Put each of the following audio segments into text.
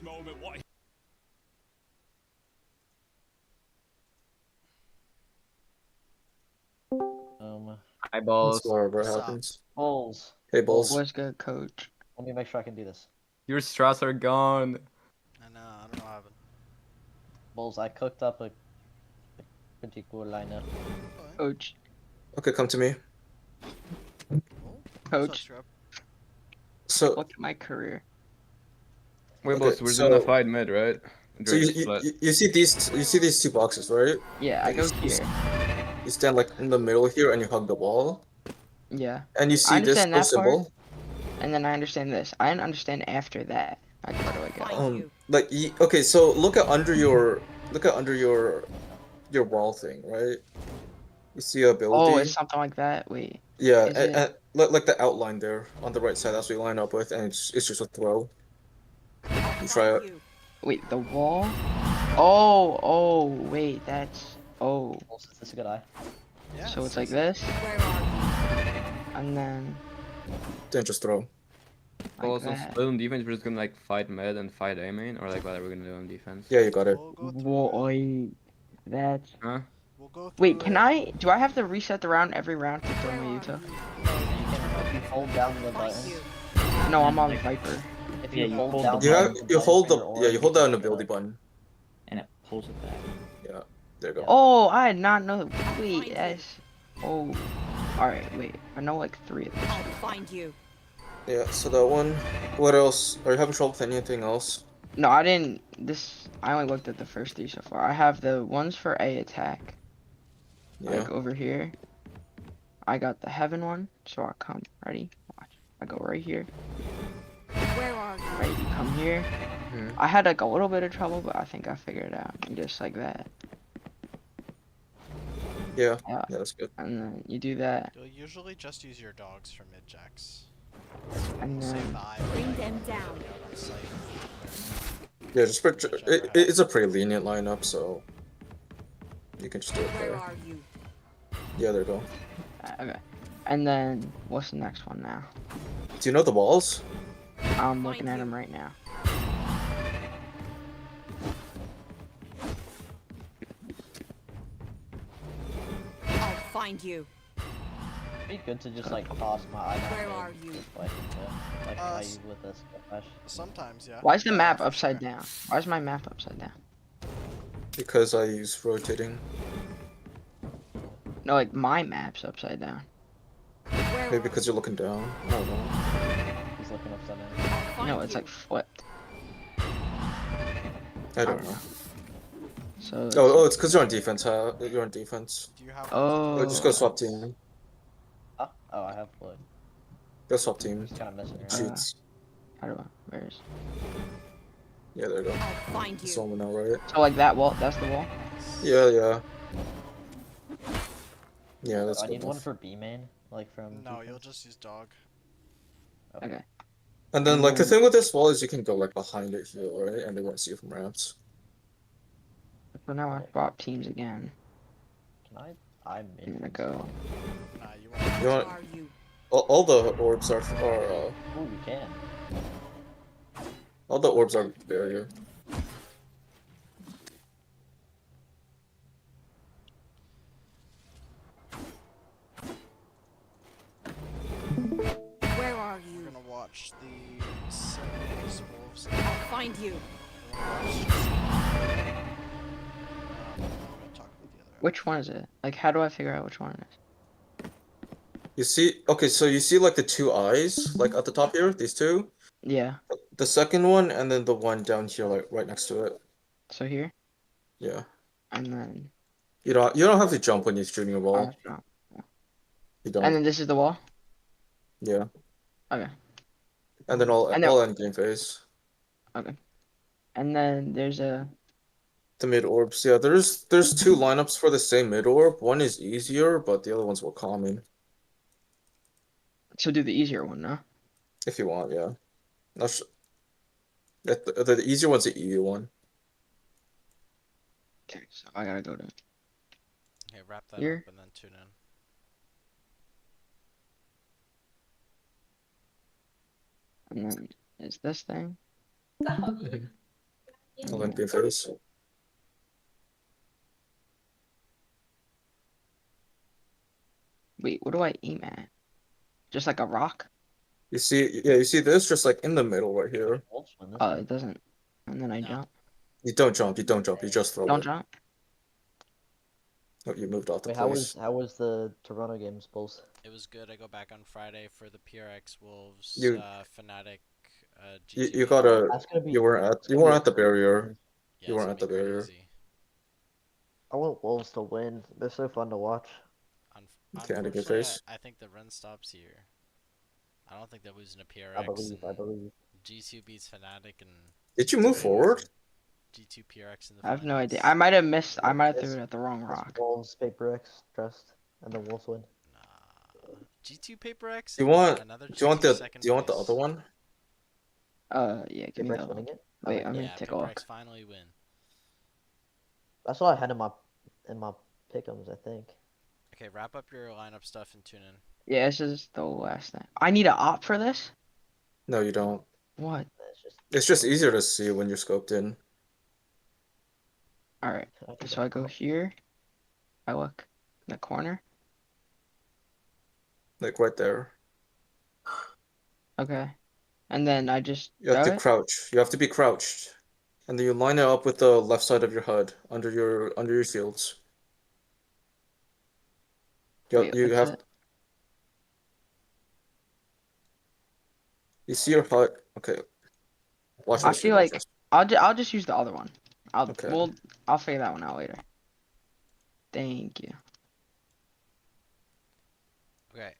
Moment, what? Eyeballs. Whatever What's up? happens. Balls. Hey, balls. What's good, coach? Let me make sure I can do this. Your straws are gone. I know, I don't know what happened. Balls, I cooked up a pretty cool lineup. Coach. Okay, come to me. Oh, Coach. So, Look at my career. Wait, Okay, boss, we're so- doing a fight mid, right? so you see these two boxes, right? Yeah, I go here. You stand like in the middle here and you hug the wall, Yeah. and you I see this understand that part. symbol. And then I understand this. I didn't understand after that. Like, where do I go? Like okay, so look at under your wall thing, right? You see ability. Oh, it's something like that? Wait. Yeah, Is it? and like the outline there on the right side. That's what you line up with, and it's just a throw. You try it. Wait, the wall? Oh, wait, that's... Oh. Balls, is this a good eye? Yeah, So it's like this? Where are you? And then... Then just throw. Like Balls on that. split on defense, we're just gonna like fight mid and fight A main, or like what are we gonna do on defense? Yeah, you got it. We'll go through Whoa, it. that's... Huh? We'll go through Wait, it. can I... Do I have to reset the round every round to throw Where my are Utah? You can, if you hold down the Find button. you. No, I'm on Viper. If Yeah, you you hold hold down the You have button, you hold the or yeah you hold can down the pick it ability up. button. and it pulls it back. Yeah, there you go. Oh, I did not know. Wait, that's. Oh. Alright, wait. I know like 3 of those. I'll find you. Yeah, so that one. What else? Are you having trouble with anything else? No, I didn't. I only looked at the first 3 so far. I have the ones for A attack. Yeah. Like over here. I got the heaven one. So I come. Ready? Watch. I go right here. Where are you? Right, you come here. Mhm. I had like a little bit of trouble, but I think I figured it out. And just like that. Yeah. Yeah. Yeah, that's good. And then you do that. You'll usually just use your dogs for mid jacks. And Save then. the eye. Bring them down. Yeah, just it's a pretty lenient lineup, so you can just do it Where there. are you? Yeah, there you go. Okay. And then what's the next one now? Do you know the walls? I'm looking at them right now. I'll find you. It'd be good to just like toss my eye down Where mid, are you? like how you with this flash. Sometimes, yeah. Why is the Yeah, map for upside sure. down? Why is my map upside down? Because I use rotating. No, like my map's upside down. Where Maybe are because you're looking down. I don't know. He's looking upside down. you? I'll find No, it's you. like flipped. I don't know. So. Oh, it's because you're on defense, huh? You're on defense. Do you have Oh. Just go swap team. Huh? Oh, I have blood. Go swap team. Just kind of messing It around. cheats. How do I? Where's? Yeah, there you go. I'll find It's you. on now, right? So like that wall. That's the wall. Yeah, yeah. Yeah, that's I good need one enough. for B main, like from. No, defense. you'll just use dog. Okay. And then, like, the thing with this wall is you can go, like, behind it here, right? And they won't see you from ramps. So now I swap teams again. Can I? I'm I'm in. gonna go. Nah, you won't. You Where want are you? all the orbs are Ooh, you can. all the orbs are barrier. Where are We're you? gonna watch the Seven Wolves. I'll find you. I'm gonna talk with the other. Which one is it? Like, how do I figure out which one it is? You see, okay, so you see like the two eyes, like at the top here, these two. Yeah. The second one, and then the one down here, like right next to it. So here, Yeah. and then. You don't have to jump when you're shooting a ball. No. You don't. And then this is the wall. Yeah. Okay. And then all And then- all end game phase. Okay. And then there's a. The mid orbs, yeah. There's two lineups for the same mid orb. One is easier, but the other one's more calming. So do the easier one, no? If you want, yeah. Not su- the easier one's the EU one. Okay. So I gotta go to. Okay, wrap that Here. up and then tune in. And then is this thing. Olympian phase. Wait, what do I aim at? Just like a rock? You see, yeah, you see this just like in the middle right here. Wolves win this Oh, one. it doesn't. And then I No. jump. You don't jump, you don't jump, you just throw Don't it. jump. Oh, you moved off the Wait, place. how was the Toronto games, Bulls? It was good. I go back on Friday for the PRX Wolves You Fnatic you, G2 you game. gotta That's gonna be. you weren't It's you gonna be weren't a at the barrier. Yeah, You it's weren't gonna at be the barrier. crazy. I want Wolves to win. They're so fun to watch. Can't get Unfortunately, face. I think the run stops here. I don't think they're losing a I PRX. believe. I And believe. G2 beats Fnatic and Did you move forward? G2 PRX in the I have no idea. finals. I might have missed. I might have It's- threw it at the wrong It's rock. Wolves paper X trust, and the Wolves win. Nah. G2 Paper X Do you and want another do you want G2 the second do you want the place. other one? Yeah, give me Paper the X other one. winning it. Wait, Alright. I'm gonna Yeah, take a Paper look. X finally win. That's what I had in my pick'ems, I think. Okay, wrap up your lineup stuff and tune in. Yeah, this is the last thing. I need an op for this? No, you don't. What? It's just easier to see when you're scoped in. Alright, I can so I go here. I look in the corner. Like right there. Okay. And then I just You have throw to it. crouch. You have to be crouched. And then you line it up with the left side of your HUD under your shields. Wait, You what's have it? you see your HUD. Okay. Watch I this. feel Watch like this. I'll just use the other one. Okay. I'll figure that one out later. Thank you. Okay.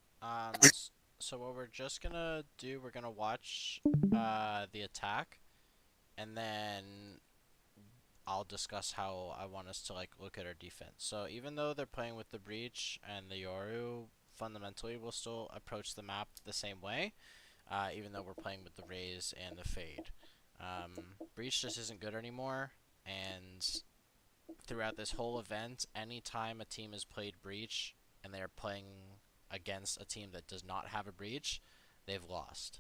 So what we're just gonna do, we're gonna watch the attack, and then I'll discuss how I want us to like look at our defense. So even though they're playing with the breach and the Yoru, fundamentally we'll still approach the map the same way, even though we're playing with the raise and the fade. Breach just isn't good anymore, and throughout this whole event, anytime a team has played breach and they're playing against a team that does not have a breach, they've lost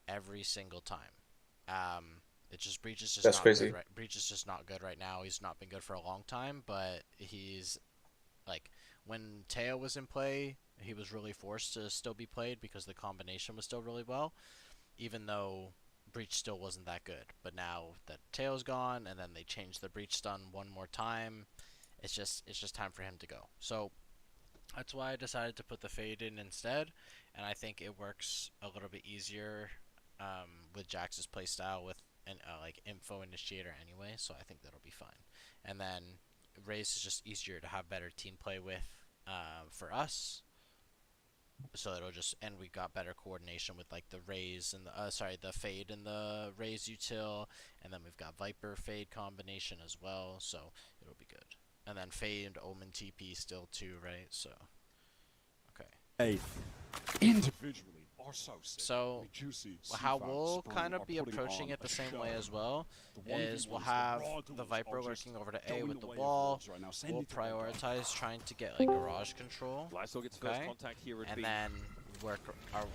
every single time. It's just Breach is just That's not crazy. good. Breach is just not good right now. He's not been good for a long time, but he's like when Teo was in play, he was really forced to still be played because the combination was still really well, even though Breach still wasn't that good. But now that Teo's gone, and then they changed the Breach stun one more time, it's just time for him to go. So that's why I decided to put the fade in instead, and I think it works a little bit easier with Jax's playstyle with an like info initiator anyway, so I think that'll be fine. And then Raze is just easier to have better team play with for us, so it'll just, and we got better coordination with like the Raze and the fade and the Raze util, and then we've got Viper fade combination as well, so it'll be good. And then fade and Omen TP still too, right? So okay. Individually are so sick. So juicy, how we'll kind of be approaching it the same way as well is we'll have the Viper lurking over to A with the wall. We'll prioritize trying to get like garage control, okay? And then work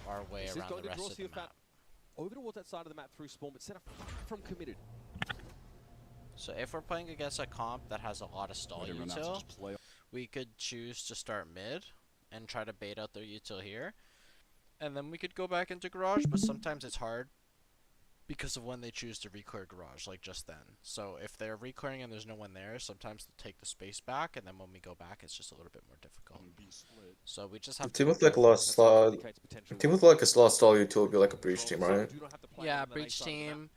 our way around the rest of the map. Over towards that side of the map through spawn, but set up from committed. So if we're playing against a comp that has a lot of stall util, we could choose to start mid and try to bait out their util here. And then we could go back into garage, but sometimes it's hard because of when they choose to reclear garage, like just then. So if they're reclearing and there's no one there, sometimes they'll take the space back, and then when we go back, it's just a little bit more difficult. So we just have to Team be with like a careful. lot of slot. Team with like a lot of stall util would be like a breach team, right? Yeah, breach team.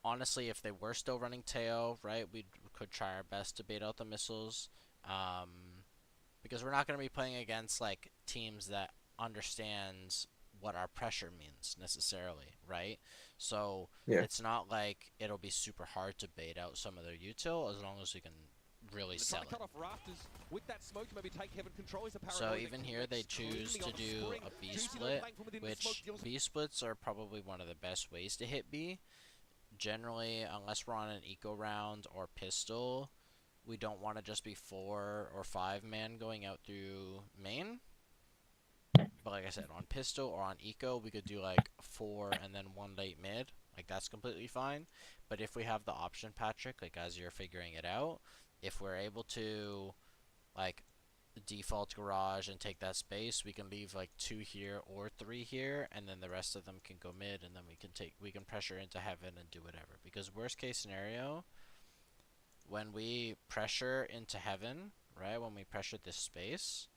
Honestly, if they were still running Teo, right, we could try our best to bait out the missiles. Because we're not going to be playing against like teams that understands what our pressure means necessarily, right? So it's not like it'll be super hard to bait out some of their util as long as we can really sell it. So even here they choose to do a B split, which B splits are probably one of the best ways to hit B. Generally, unless we're on an eco round or pistol, we don't want to just be 4 or 5 man going out through main. But like I said, on pistol or on eco, we could do like 4 and then 1 late mid, Like that's completely fine. But if we have the option, Patrick, like as you're figuring it out, if we're able to like default garage and take that space, we can leave like 2 here or 3 here, and then the rest of them can go mid, and then we can pressure into heaven and do whatever. Because worst case scenario, when we pressure into heaven, right, when we pressure this space,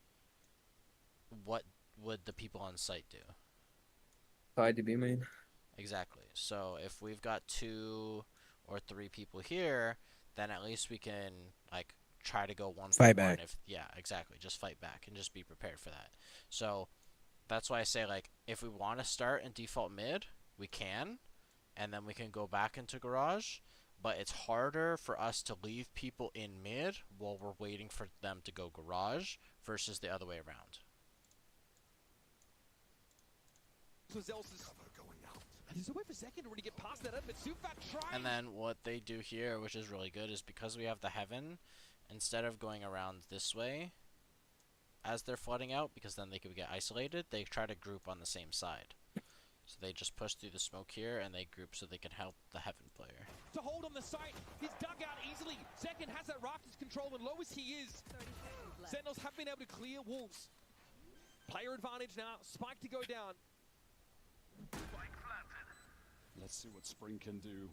what would the people on site do? Fight the B main. Exactly. So if we've got 2 or 3 people here, then at least we can like try to go 1 for 1. back. If yeah, exactly, just fight back and just be prepared for that. So that's why I say like if we want to start and default mid, we can, and then we can go back into garage. But it's harder for us to leave people in mid while we're waiting for them to go garage versus the other way around. So Zeus is going out. He's away for a second to really get past that, but Sufat trying. And then what they do here, which is really good, is because we have the heaven, instead of going around this way as they're flooding out, because then they could get isolated, they try to group on the same side. So they just push through the smoke here and they group so they can help the heaven player. To hold on the site, he's dug out easily. Second has that Raptors control, and low as he is, Sentinels have been able to clear Wolves. Player advantage now, Spike to go down. Let's see what Spring can do.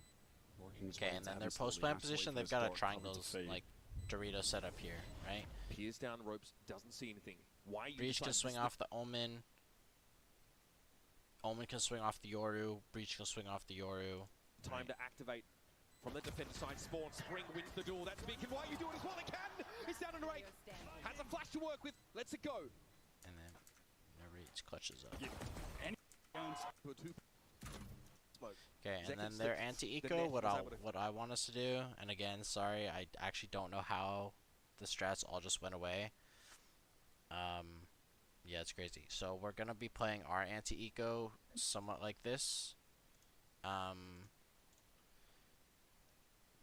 Working his Okay, way and to then their Heaven slowly, post-plant backs away position, from they've this got a dark triangles, cover to fade. like, Dorito set up here, right? Peers down ropes, doesn't see anything. Why you Breach can decide to swing slip- off the Omen. Omen can swing off the Yoru. Breach can swing off the Yoru. Time to activate from the defender side. Spawn, Spring wins the duel. That's Beacon. Why you do it as well? They can. It's down under 8. Has a flash to work with. Lets it go. And then Breach clutches up. Okay, and then their anti-eco, what I want us to do, and again, sorry, I actually don't know how the strats all just went away. Yeah, it's crazy. So we're gonna be playing our anti-eco somewhat like this.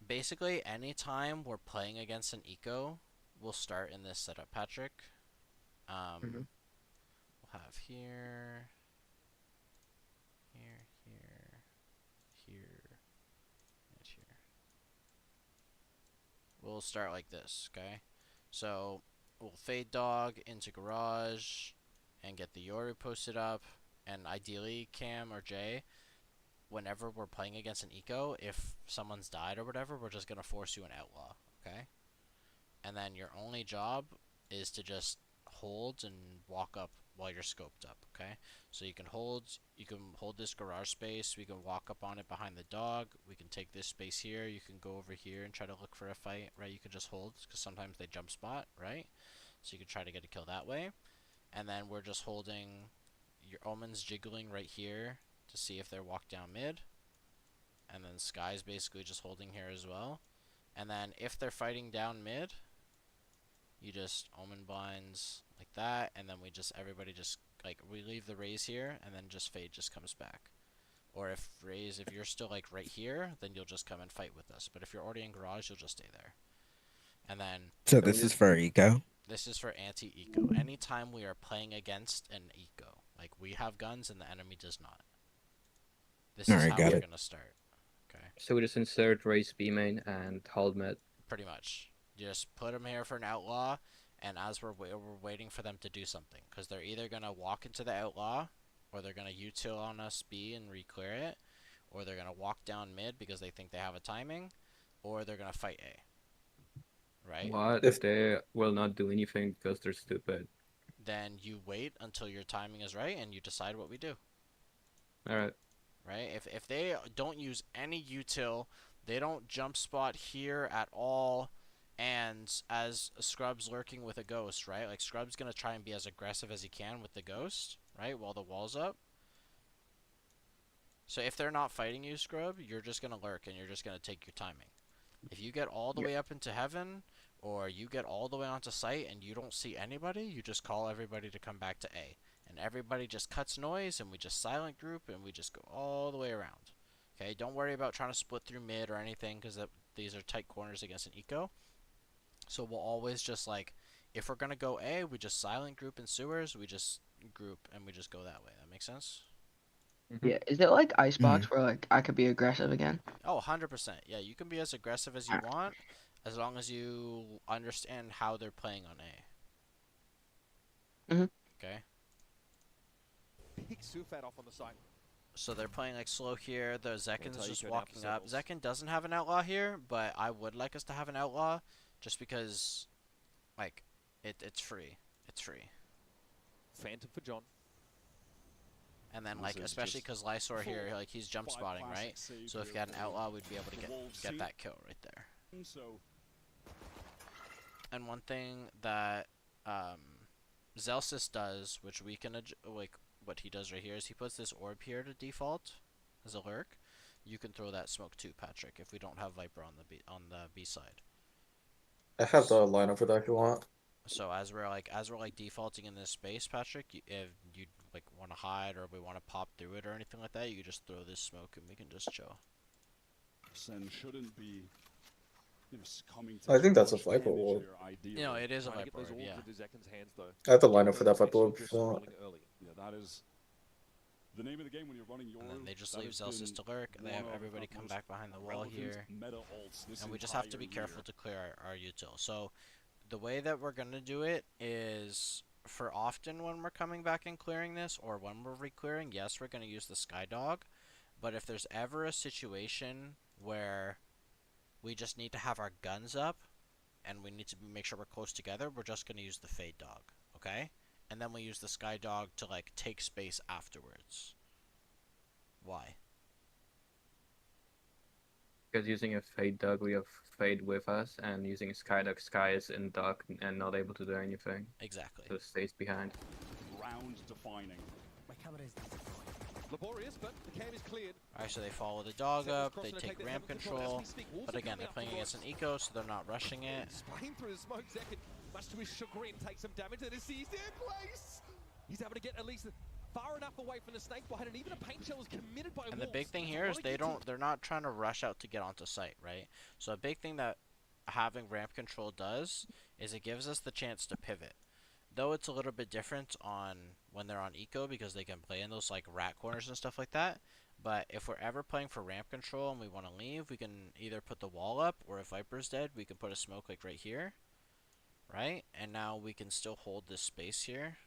Basically, anytime we're playing against an eco, we'll start in this setup, Patrick. We'll have here, here, and here. We'll start like this, okay? So we'll fade dog into garage and get the Yoru posted up, and ideally Cam or Jay, whenever we're playing against an eco, if someone's died or whatever, we're just gonna force you an outlaw, okay? And then your only job is to just hold and walk up while you're scoped up, okay? So you can hold this garage space, we can walk up on it behind the dog, we can take this space here, you can go over here and try to look for a fight, right? You can just hold, because sometimes they jump spot, right? So you can try to get a kill that way. And then we're just holding, your Omen's jiggling right here to see if they're walked down mid. And then Sky's basically just holding here as well. And then if they're fighting down mid, you just Omen blinds like that, and then everybody just, like, we leave the raise here, and then just Fade just comes back. Or if you're still, like, right here, then you'll just come and fight with us. But if you're already in garage, you'll just stay there. And then... So this is for eco? This is for anti-eco. Anytime we are playing against an eco. Like, we have guns and the enemy does not. This is how we're going to start. Okay. So we just insert raise B main and hold mid. Pretty much. You just put them here for an outlaw, and as we're waiting for them to do something. Because they're either going to walk into the outlaw, or they're going to util on us B and re-clear it, or they're going to walk down mid because they think they have a timing, or they're going to fight A. Right? What if they will not do anything because they're stupid? Then you wait until your timing is right, and you decide what we do. Alright. Right? If they don't use any util, they don't jump spot here at all, and as Scrub's lurking with a ghost, right? Like, Scrub's gonna try and be as aggressive as he can with the ghost, right? While the wall's up. So if they're not fighting you, Scrub, you're just gonna lurk, and you're just gonna take your timing. If you get all the way up into heaven, or you get all the way onto site and you don't see anybody, you just call everybody to come back to A. And everybody just cuts noise, and we just silent group, and we just go all the way around. Okay, don't worry about trying to split through mid or anything, because these are tight corners against an eco. So we'll always just, like, if we're going to go A, we just silent group in sewers, we just group, and we just go that way. That makes sense? Yeah, is it like Icebox where like I could be aggressive again? Oh, 100%. Yeah, you can be as aggressive as you want, as long as you understand how they're playing on A. Mhm. Okay. Pick Sufat off on the side. So they're playing like slow here. The Zekkin's tell you just go down walking for up. Zettles. Zekkin doesn't have an outlaw here, but I would like us to have an outlaw, just because, like, it's free. It's free. Phantom for John. And then, This like, is especially just because Lysor here, full like, he's jump 5 spotting, classic right? save So if here you had an for outlaw, we'd be able to the Wolves get team. that kill right there. So And one thing that Zelsis does, which we can like what he does right here, is he puts this orb here to default as a lurk. You can throw that smoke too, Patrick, if we don't have Viper on the B side. I have the lineup for that if you want. So as we're like defaulting in this space, Patrick, if you like want to hide or we want to pop through it or anything like that, you just throw this smoke and we can just chill. Sen shouldn't be, succumbing to I think too that's a much Viper damage orb. here, ideally. You know, it is a Trying to get Viper those orb, orbs yeah. into Zekkin's hands though. I have the lineup for that Those Viper orb extra if you want. rolling early. Yeah, that is the name of the game when you're running your. And then they just That leave has Zelsis been to lurk, and they have one of everybody the come most back behind the wall relevant here. Meta ults this And we just have to entire be careful year. to clear our util. So the way that we're going to do it is, for often when we're coming back and clearing this, or when we're re-clearing, yes, we're going to use the Skydog. But if there's ever a situation where we just need to have our guns up, and we need to make sure we're close together, we're just going to use the Fade Dog, okay? And then we use the Skydog to, like, take space afterwards. Why? Because using a Fade Dog, we have Fade with us, and using Skydog, Sky is in dark and not able to do anything. Exactly. So it stays behind. Round defining. Laborious, but the cam is cleared. Alright, so they follow the dog Zettles up, crossing they to take that ramp heaven control, as we speak. Wolves but are again, coming they're out playing from against an eco, so they're not rushing it. Spraying through his smoke, Zekkin, much to his chagrin, takes some damage and is seized in place. He's able to get at least far enough away from the snake bite, and even a paint shell is committed by And the Wolves. big thing It's a here lot is of they're not trying to rush out to get onto site, right? So a big thing that having ramp control does is it gives us the chance to pivot. Though it's a little bit different on when they're on eco because they can play in those like rat corners and stuff like that. But if we're ever playing for ramp control and we want to leave, we can either put the wall up, or if Viper's dead, we can put a smoke like right here, right? And now we can still hold this space here,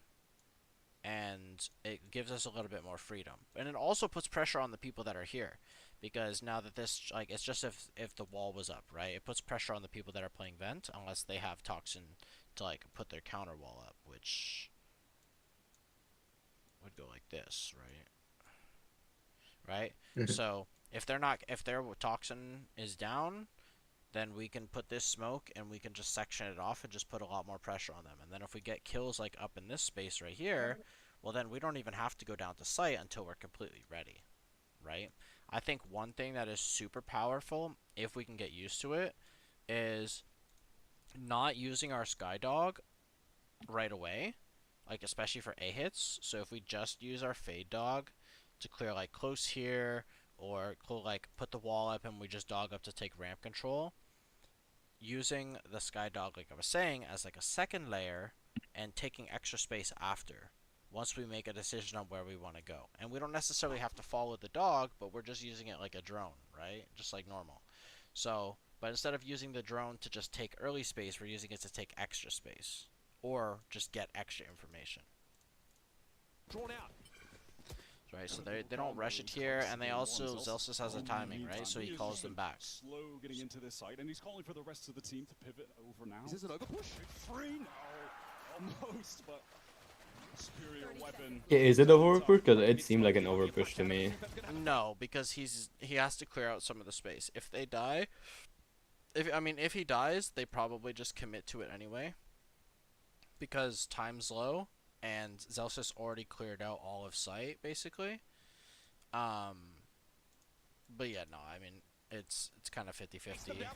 and it gives us a little bit more freedom. And it also puts pressure on the people that are here, because now that this, like, it's just if the wall was up, right? It puts pressure on the people that are playing vent, unless they have toxin to like put their counter wall up, which would go like this, right? Right? Mhm. So if their toxin is down, then we can put this smoke and we can just section it off and just put a lot more pressure on them. And then if we get kills like up in this space right here, well then we don't even have to go down to site until we're completely ready, right? I think one thing that is super powerful, if we can get used to it, is not using our Skydog right away, like especially for A hits. So if we just use our Fade Dog to clear like close here, or like put the wall up and we just dog up to take ramp control, using the Skydog, like I was saying, as like a second layer and taking extra space after, once we make a decision on where we want to go. And we don't necessarily have to follow the dog, but we're just using it like a drone, right? Just like normal. So, but instead of using the drone to just take early space, we're using it to take extra space, or just get extra information. Drawn out. Right, so they don't rush it here, and they also, Zelsis has a timing, right? So he calls them back. Slow getting into this site, and he's calling for the rest of the team to pivot over now. Is this an overpush? It's free now, almost, but superior weapon. Yeah, is it overpush? Because it seemed like an overpush to me. No, because he has to clear out some of the space. If they die, if he dies, they probably just commit to it anyway, because time's low. And Zelsis already cleared out all of site, basically. But yeah, no, I mean, it's kind of 50-50.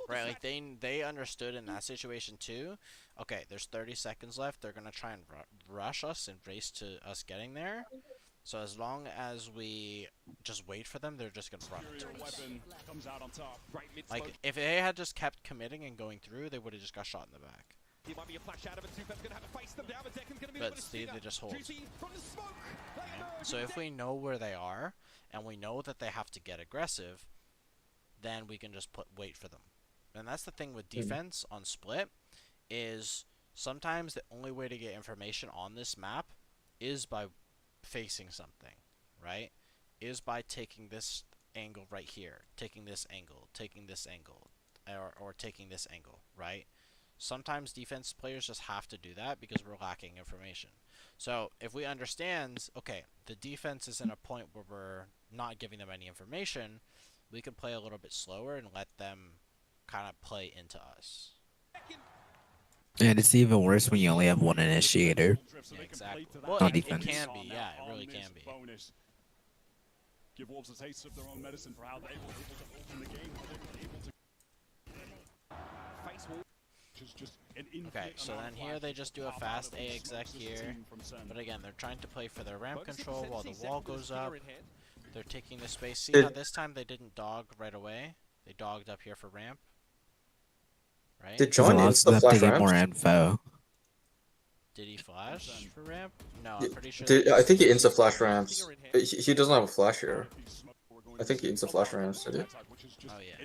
Right, like they understood in that situation too. Okay, there's 30 seconds left. They're gonna try and rush us and race to us getting there. So as long as we just wait for them, they're just gonna run into us. Weapon comes out on top. Right, like if they had just kept committing and going through, they would have just got shot in the back. There might be a flash out of it. Super's gonna have to face them down, but Deccan's gonna be But able to see, stinger. they just hold. Juicy from the smoke. They emerge So with if we know where they are, and we know that they have to get aggressive, then we can just wait for them. And that's the thing with defense on split, is sometimes the only way to get information on this map is by facing something, right? Is by taking this angle right here, taking this angle, taking this angle, or taking this angle, right? Sometimes defense players just have to do that because we're lacking information. So if we understand, okay, the defense is in a point where we're not giving them any information, we can play a little bit slower and let them kind of play into us. And it's even worse when you only have one initiator. Yeah, exactly. Well, On it defense. can be, yeah, it really can be. Give Wolves a taste of their own medicine for how they're able to open the game. They're able to face wall. Okay, so then here they just do a fast A exec here, but again, they're trying to play for their ramp control while the wall goes up. They're taking the space. See how this time they didn't dog right away? They dogged up here for ramp. Right? Did John Allows insta them flash to get more ramps? info. Did he flash for ramp? No, I'm pretty sure. I think he insta flash ramps. He doesn't have a flash here. I think he insta flash ramps, did he? Oh yeah.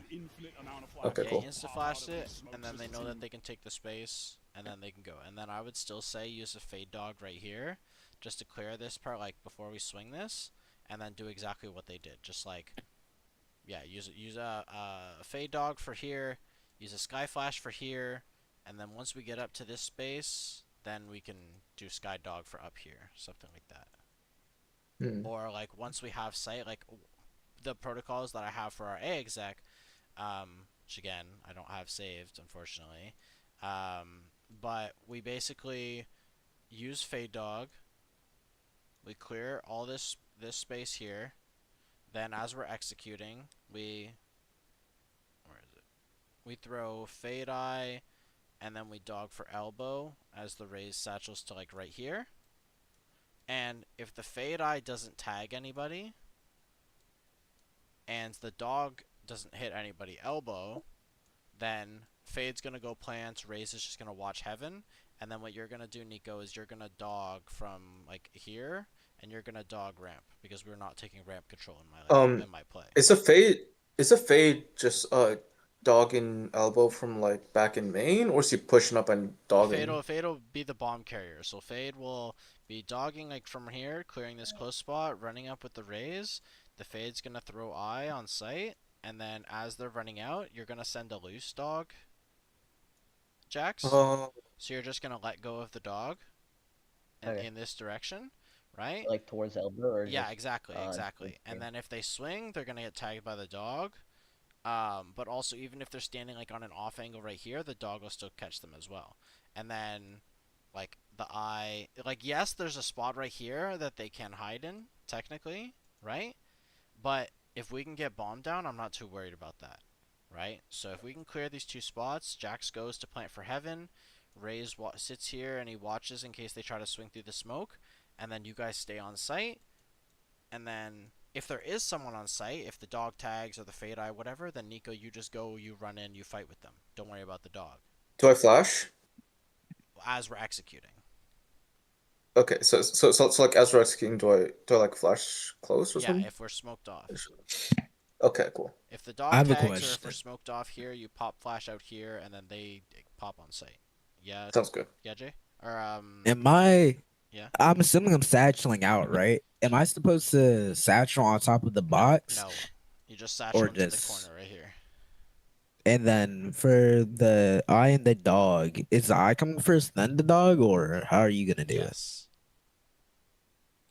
Okay, Yeah, cool. he insta-flashed it, and then they know that they can take the space, and then they can go. And then I would still say use a fade dog right here, just to clear this part, like, before we swing this, and then do exactly what they did. Just like, yeah, use a fade dog for here, use a sky flash for here, and then once we get up to this space, then we can do sky dog for up here, something like that. Or, like, once we have sight, like, the protocols that I have for our A exec, which again I don't have saved, unfortunately, but we basically use fade dog, we clear all this space here, then as we're executing we throw fade eye, and then we dog for elbow as the raise satchels to like right here, and if the fade eye doesn't tag anybody and the dog doesn't hit anybody elbow, then fade's gonna go plant, raise is just gonna watch heaven, and then what you're gonna do, Nico, is you're gonna dog from like here, and you're gonna dog ramp because we're not taking ramp control in my play. Is a fade just dogging elbow from like back in main, or is he pushing up and dogging? Fade will be the bomb carrier, so Fade will be dogging like from here, clearing this close spot, running up with the raise. The Fade's gonna throw eye on sight, and then as they're running out, you're gonna send a loose dog, Jax. So you're just gonna let go of the dog in this direction, right? Like towards elbow, or yeah, just, exactly. And then if they swing, they're gonna get tagged by the dog. But also, even if they're standing like on an off angle right here, the dog will still catch them as well. And then, like the eye, like yes, there's a spot right here that they can hide in technically, right? But if we can get bomb down, I'm not too worried about that, right? So if we can clear these two spots, Jax goes to plant for heaven, Raze sits here and he watches in case they try to swing through the smoke, and then you guys stay on site, and then if there is someone on site, if the dog tags or the fade eye, whatever, then Nico, you just go, you run in, you fight with them. Don't worry about the dog. Do I flash? As we're executing. Okay, so like as we're executing, do I like flash close or something? Yeah, if we're smoked off. Okay, cool. If the dog I have a tags or question. if we're smoked off here, you pop flash out here, and then they pop on site. Yeah. Sounds good. Yeah, Jay? Or, yeah. I'm assuming I'm satcheling out, right? Am I supposed to satchel on top of the box? No. You just satchel into the just- corner right here. And then for the eye and the dog, is the eye coming first, then the dog, or how are you gonna do Yes.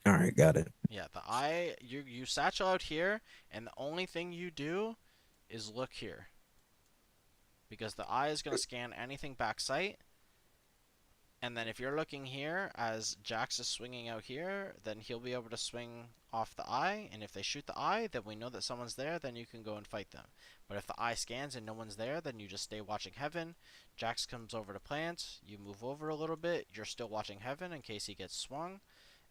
it? All right, got it. Yeah, the eye, you satchel out here, and the only thing you do is look here. Because the eye is going to scan anything back sight. And then if you're looking here, as Jax is swinging out here, then he'll be able to swing off the eye. And if they shoot the eye, then we know that someone's there, then you can go and fight them. But if the eye scans and no one's there, then you just stay watching heaven. Jax comes over to plant, you move over a little bit, you're still watching heaven in case he gets swung.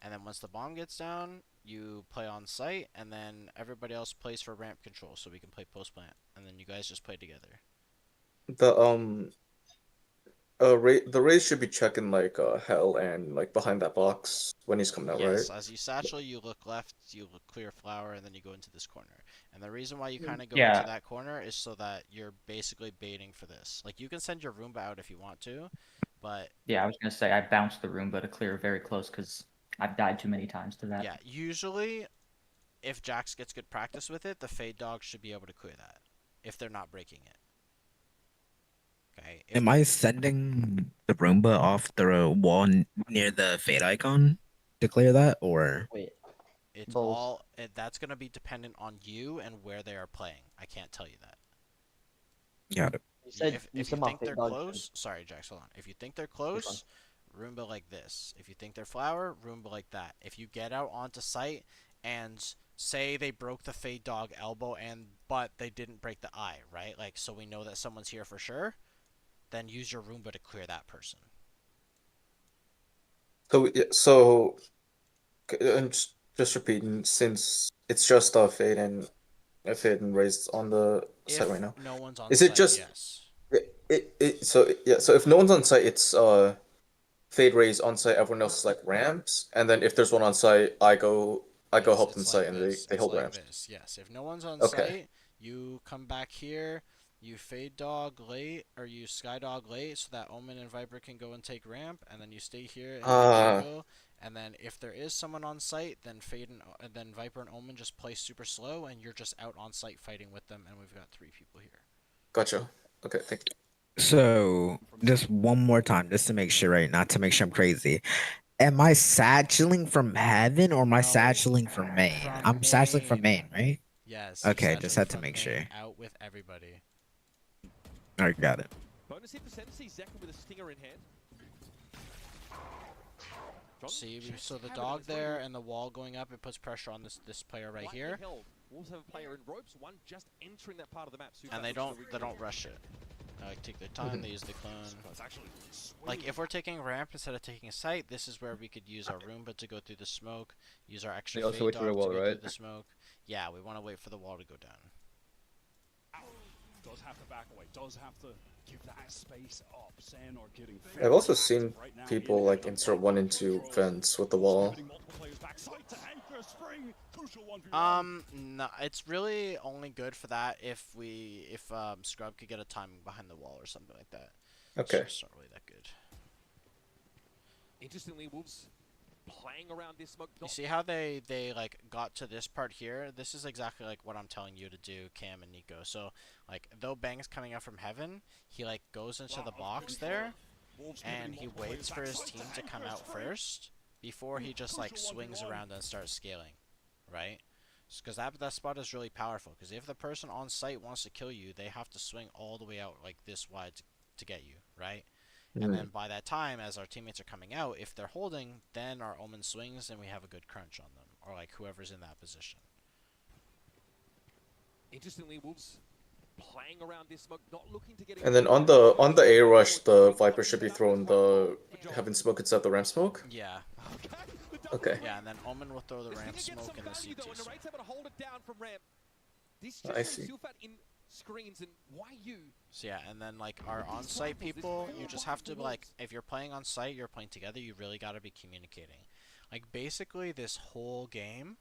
And then once the bomb gets down, you play on site, and then everybody else plays for ramp control, so we can play post plant, and then you guys just play together. The Rays should be checking like Hell and like behind that box when he's coming out, Yes, right? as you satchel, you look left, you look clear flower, and then you go into this corner. And the reason why you kind of go into Yeah. that corner is so that you're basically baiting for this. Like, you can send your Roomba out if you want to, but Yeah, I was gonna say I bounced the Roomba to clear very close because I've died too many times to that. yeah, usually if Jax gets good practice with it, the Fade Dog should be able to clear that if they're not breaking it. Okay. Am I sending the Roomba off the wall near the fade icon to clear that, or Wait, It's Bulls. all that's gonna be dependent on you and where they are playing. I can't tell you that. got it? You said If you you said my think they're fate dog close, sorry, Jax, hold on. If you think they're fine. close, Roomba like this. If you think they're flower, Roomba like that. If you get out onto site and say they broke the Fade Dog elbow but they didn't break the eye, right? Like, so we know that someone's here for sure, then use your Roomba to clear that person. So yeah, so and just repeating, since it's just Fade and Rays on the site right now. If no one's on Is it site, just yes. so if no one's on site, it's Fade Rays on site, everyone else is like ramps, and then if there's one on site, I go Yes, help them it's site like and this. they It's hold like ramps. this. Yes. If no one's on Okay. site, you come back here, you Fade Dog late, or you Sky Dog late, so that Omen and Viper can go and take ramp, and then you stay here and jungle. And then if there is someone on site, then then Viper and Omen just play super slow, and you're just out on site fighting with them, and we've got 3 people here. Gotcha. Okay, thank you. So just one more time, just to make sure, right? Not to make sure I'm crazy. Am I satcheling from heaven or am I No, satcheling from main? from I'm satcheling from main, right? Yes. Okay, you're just satchel had to from make main, sure. Out with everybody. Alright, got it. Bonus hit for Sensi, Zekrom with a stinger in hand. See, so the dog there and the wall going up, it puts pressure on this player right here. Also have a player in ropes, one just entering that part of the map. And they don't rush it. Like, take their time, they use the clone. Like, if we're taking ramp instead of taking a site, this is where we could use our Roomba to go through the smoke, use our extra They also Fade wait for the Dog wall, to go right? through the smoke. Yeah, we want to wait for the wall to go down. Does have to back away. Does have to give that space up. Senor getting I've also seen people like insert 1 into vents with the wall. No, it's really only good for that if Scrub could get a timing behind the wall or something like that. Okay. It's not really that good. Interestingly, Wolves playing around this smoke. You see how they like got to this part here? This is exactly like what I'm telling you to do, Cam and Nico. So like, though Bang's coming out from heaven, he like goes into the box there, and he waits for his team to come out first before he just like swings around and starts scaling, right? Because that spot is really powerful. Because if the person on site wants to kill you, they have to swing all the way out like this wide to get you, right? And then by that time, as our teammates are coming out, if they're holding, then our Omen swings and we have a good crunch on them, or like whoever's in that position. Interestingly, Wolves playing around this smoke, not looking to get. And then on the A rush, the Viper should be throwing the heaven smoke instead of the ramp smoke. Yeah. Okay. Yeah, and then Omen will throw the ramp smoke in the CT. I see. In screens, and why you? So yeah, and then like our on-site people, you just have to like, if you're playing on site, you're playing together, you really got to be communicating. Like, basically this whole game,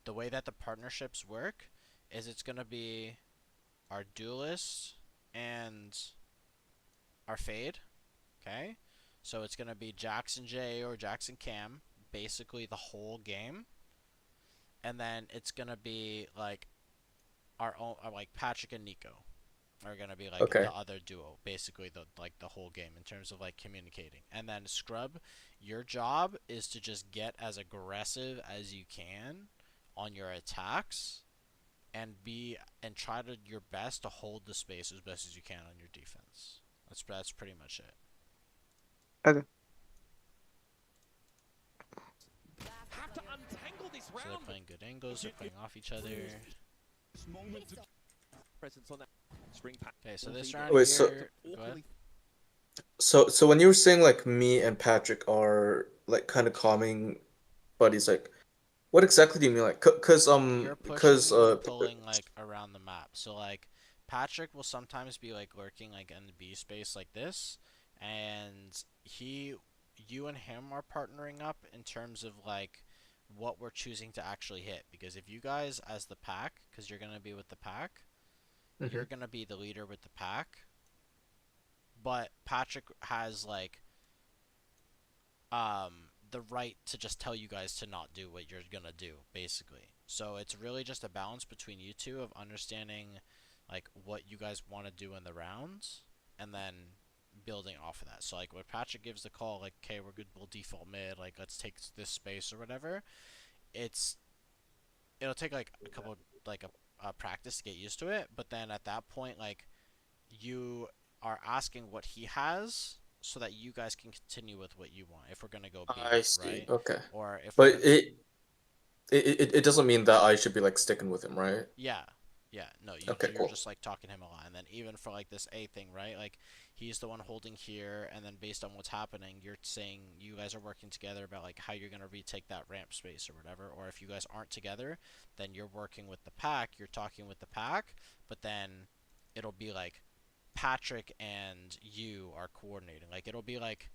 the way that the partnerships work is it's gonna be our duelist and our Fade. Okay, so it's gonna be Jackson J or Jackson Cam, basically the whole game, and then it's gonna be like our own, like Patrick and Nico are gonna be like the other duo, basically the whole game in terms of like communicating. And then Scrub, your job is to just get as aggressive as you can on your attacks, and try to your best to hold the space as best as you can on your defense. That's pretty much it. Okay. Have to untangle this So they're round. playing good angles, they're playing off each other. Presence on that string pack. Okay, so this round Wait, here, go ahead. So when you were saying like me and Patrick are like kind of calming buddies, like what exactly do you mean? Like, You're pushing and pulling like around the map. So like, Patrick will sometimes be like lurking like in the B space like this, and you and him are partnering up in terms of like what we're choosing to actually hit. Because if you guys as the pack, because you're gonna be with the pack, you're gonna be the leader with the pack, but Patrick has like the right to just tell you guys to not do what you're gonna do, basically. So it's really just a balance between you two of understanding like what you guys want to do in the rounds, and then building off of that. So like when Patrick gives the call, like, okay, we're good, we'll default mid, like let's take this space or whatever. It'll take like a couple like a practice to get used to it, but then at that point, like you are asking what he has so that you guys can continue with what you want. If we're gonna go B, I see. right? Okay. Or if we're But gonna, it doesn't mean that I should be like sticking with him, right? yeah, no, Okay, you're cool. just like talking to him a lot, and then even for like this A thing, right? Like he's the one holding here, and then based on what's happening, you're saying you guys are working together about like how you're gonna retake that ramp space or whatever. Or if you guys aren't together, then you're working with the pack, you're talking with the pack, but then it'll be like Patrick and you are coordinating. Like it'll be like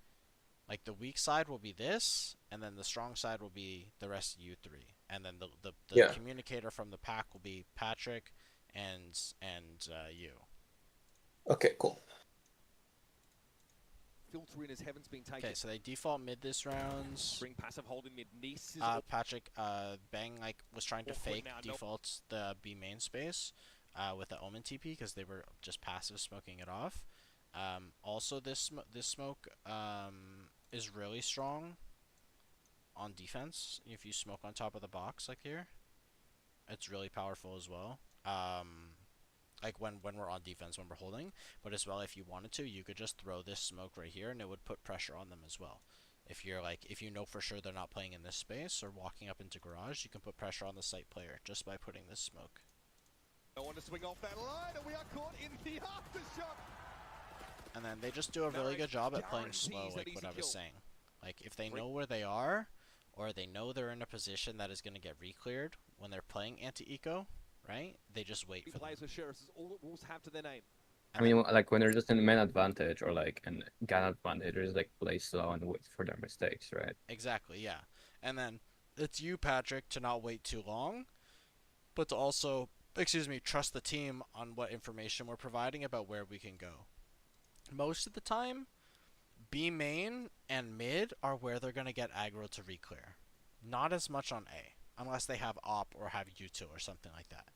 the weak side will be this, and then the strong side will be the rest of you three, and then the Yeah. communicator from the pack will be Patrick and you. Okay, cool. Filter in as Heaven's being taken. Okay, so they default mid this round. Bring passive hold in mid. Nice is Patrick, Bang like was trying to Awkward fake now, nope. default the B main space, with the Omen TP because they were just passive smoking it off. Also this smoke is really strong on defense. If you smoke on top of the box like here, it's really powerful as well. Like when we're on defense, when we're holding, but as well if you wanted to, you could just throw this smoke right here and it would put pressure on them as well. If you're like, if you know for sure they're not playing in this space or walking up into garage, you can put pressure on the site player just by putting this smoke. no one to swing off that line, and we are caught in the aftershock. And then they just do a really good job at playing slow, like what I was saying. Like if they know where they are, or they know they're in a position that is going to get re-cleared when they're playing anti-eco, right? They just wait for them. Players with sheriffs is all that Wolves have to their name. I mean, like when they're just in man advantage or like an gun advantage, they just like play slow and wait for their mistakes, right? Exactly, yeah. And then it's you, Patrick, to not wait too long, but to also, trust the team on what information we're providing about where we can go. Most of the time, B main and mid are where they're going to get aggro to re-clear. Not as much on A, unless they have op or have util or something like that.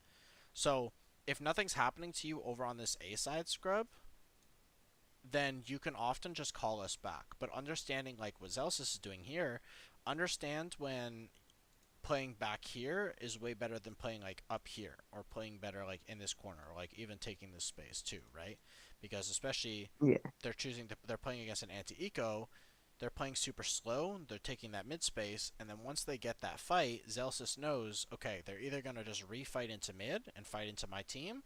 So if nothing's happening to you over on this A side scrub, then you can often just call us back. But understanding like what Zelsis is doing here, understand when playing back here is way better than playing like up here, or playing better like in this corner, or like even taking this space too, right? Because especially they're playing against an anti-eco, they're playing super slow, they're taking that mid space, and then once they get that fight, Zelsis knows, okay, they're either going to just refight into mid and fight into my team,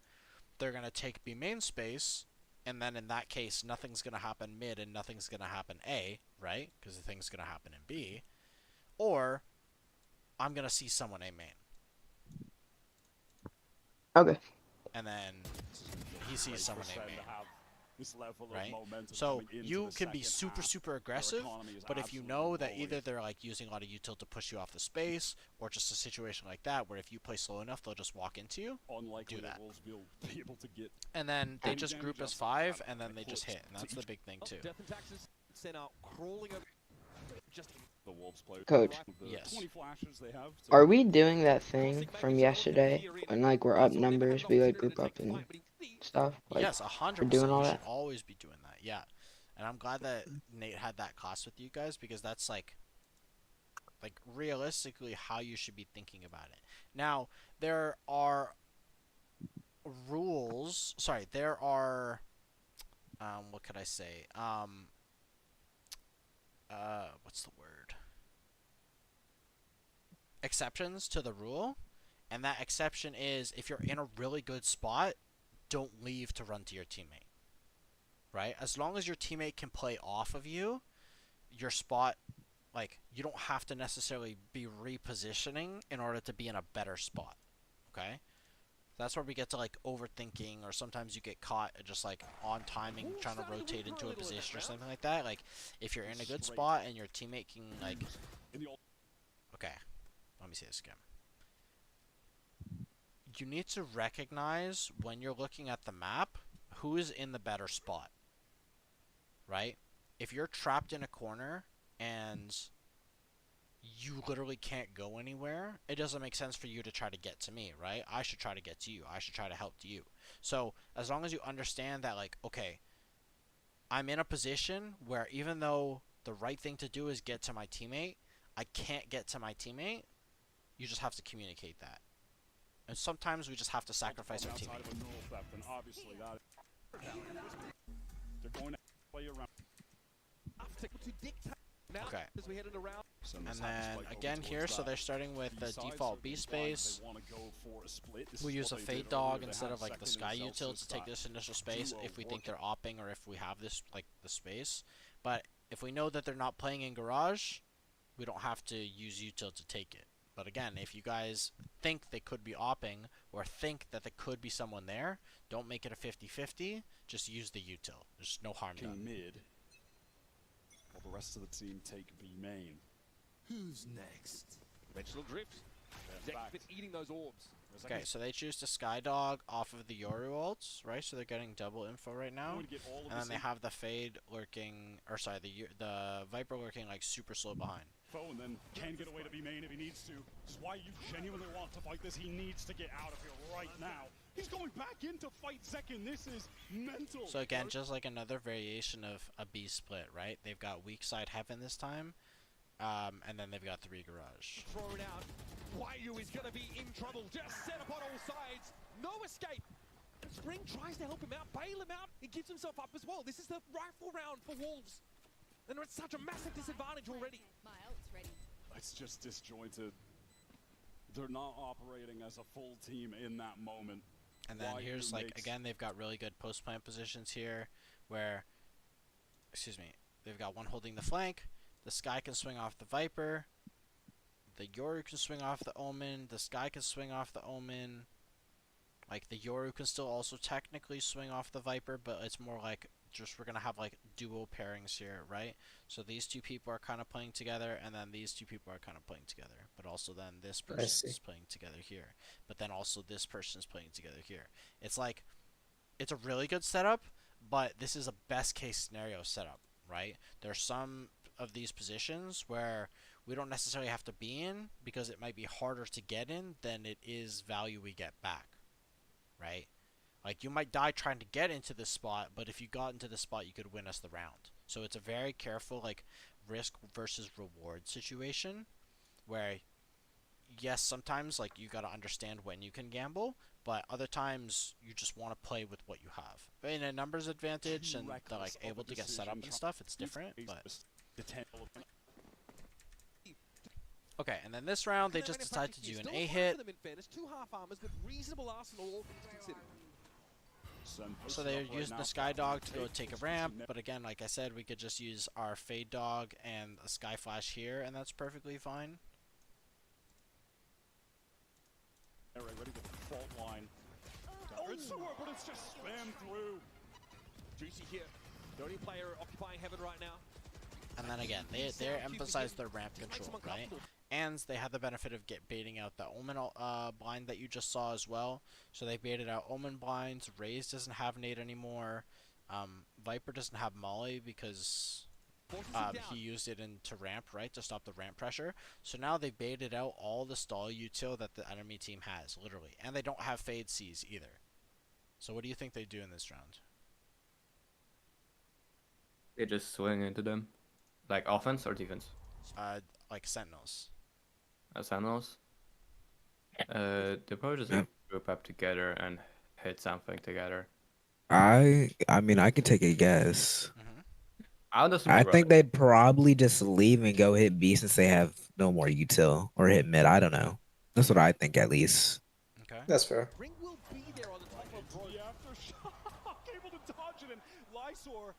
they're going to take B main space, and then in that case, nothing's going to happen mid and nothing's going to happen A, right? Because the thing's going to happen in B. Or I'm going to see someone A main. Okay. And then he sees someone A main. This level of Right? momentum So coming into you the can be second half. super Their aggressive, economy is but if you absolutely know that rolling. either they're like using a lot of util to push you off the space, or just a situation like that where if you play slow enough, they'll just walk into you, Unlikely do that. Wolves will be able to get and then they any just damage group as outside 5, and then they just hooked hit, and that's to the each big thing too. Death and Taxes sent out crawling over. Just the Wolves play. Coach. The Yes. 20 flashes they have to Are we doing that thing from yesterday when like we're up numbers, we like group up and stuff? Like, Yes, 100%. doing all You that? should always be doing that. Yeah, and I'm glad that Nate had that class with you guys, because that's like realistically how you should be thinking about it. Now there are rules. Sorry, there are. What could I say? What's the word? Exceptions to the rule, and that exception is if you're in a really good spot, don't leave to run to your teammate. Right? As long as your teammate can play off of you, your spot, like, you don't have to necessarily be repositioning in order to be in a better spot. Okay? That's where we get to like overthinking, or sometimes you get caught just like on timing trying to rotate into a position or something like that. Like if you're in a good spot and your teammate can like, okay, let me say this again. You need to recognize when you're looking at the map who is in the better spot, right? If you're trapped in a corner and you literally can't go anywhere, it doesn't make sense for you to try to get to me, right? I should try to get to you. I should try to help you. So as long as you understand that, like, okay, I'm in a position where even though the right thing to do is get to my teammate, I can't get to my teammate, you just have to communicate that. And sometimes we just have to sacrifice our teammate. They're going to play around. Okay. And then again here, so they're starting with the default B space. We use a Fade Dog instead of like the Sky Util to take this initial space if we think they're opping or if we have this like the space. But if we know that they're not playing in Garage, we don't have to use Util to take it. But again, if you guys think they could be opping or think that there could be someone there, don't make it a 50-50. Just use the Util. There's no harm done. Mid. While the rest of the team take B main. Who's next? Dimensional drift. Next bit eating those orbs. Okay, so they choose the Sky Dog off of the Yoru ults, right? So they're getting double info right now. And then they have the Fade lurking, or sorry, the Viper lurking like super slow behind. And then can get away to B main if he needs to. This is why you genuinely want to fight this. He needs to get out of here right now. He's going back in to fight second. This is mental. So again, just like another variation of a B split, right? They've got weak side Heaven this time, and then they've got 3 Garage. Throw it out. Waiyu is going to be in trouble. Just set up on all sides. No escape. Spring tries to help him out, bail him out. He gives himself up as well. This is the rifle round for Wolves. And they're at such a massive disadvantage already. It's just disjointed. They're not operating as a full team in that moment. And then here's like, again, they've got really good post plant positions here where, excuse me, they've got one holding the flank. The Sky can swing off the Viper. The Yoru can swing off the Omen. The Sky can swing off the Omen. Like, the Yoru can still also technically swing off the Viper, but it's more like just we're going to have like duo pairings here, right? So these two people are kind of playing together, and then these two people are kind of playing together. But also then this person is playing together here. But then also this person is playing together here. It's like, it's a really good setup, but this is a best case scenario setup, right? There's some of these positions where we don't necessarily have to be in because it might be harder to get in than it is value we get back, right? Like, you might die trying to get into this spot, but if you got into this spot, you could win us the round. So it's a very careful, like, risk versus reward situation where, yes, sometimes, like, you got to understand when you can gamble, but other times you just want to play with what you have. In a numbers advantage and they're, like, able to get set up and stuff, it's different, but... Okay, and then this round, they just decide to do an A hit. Two half armors with reasonable arsenal, all things considered. So they're using the Sky Dog to go take a ramp, but again, like I said, we could just use our Fade Dog and a Sky Flash here, and that's perfectly fine. Alright, ready with the fault line. It's sewer, but it's just spammed through. Juicy here. The only player occupying Heaven right now. And then again, they emphasize their ramp control, right? And they have the benefit of baiting out the Omen blind that you just saw as well. So they baited out Omen blinds. Raze doesn't have Nade anymore. Viper doesn't have Molly because he used it into ramp, right, to stop the ramp pressure. So now they baited out all the stall util that the enemy team has, literally. And they don't have Fade Cs either. So what do you think they do in this round? They just swing into them. Like offense or defense? Like Sentinels. Sentinels? They probably just group up together and hit something together. I mean, I can take a guess. I think they'd probably just leave and go hit B since they have no more util, or hit mid. I don't know. That's what I think, at least. Okay. That's fair. Ring will be there on the top of The aftershock, able to dodge it, and Lysor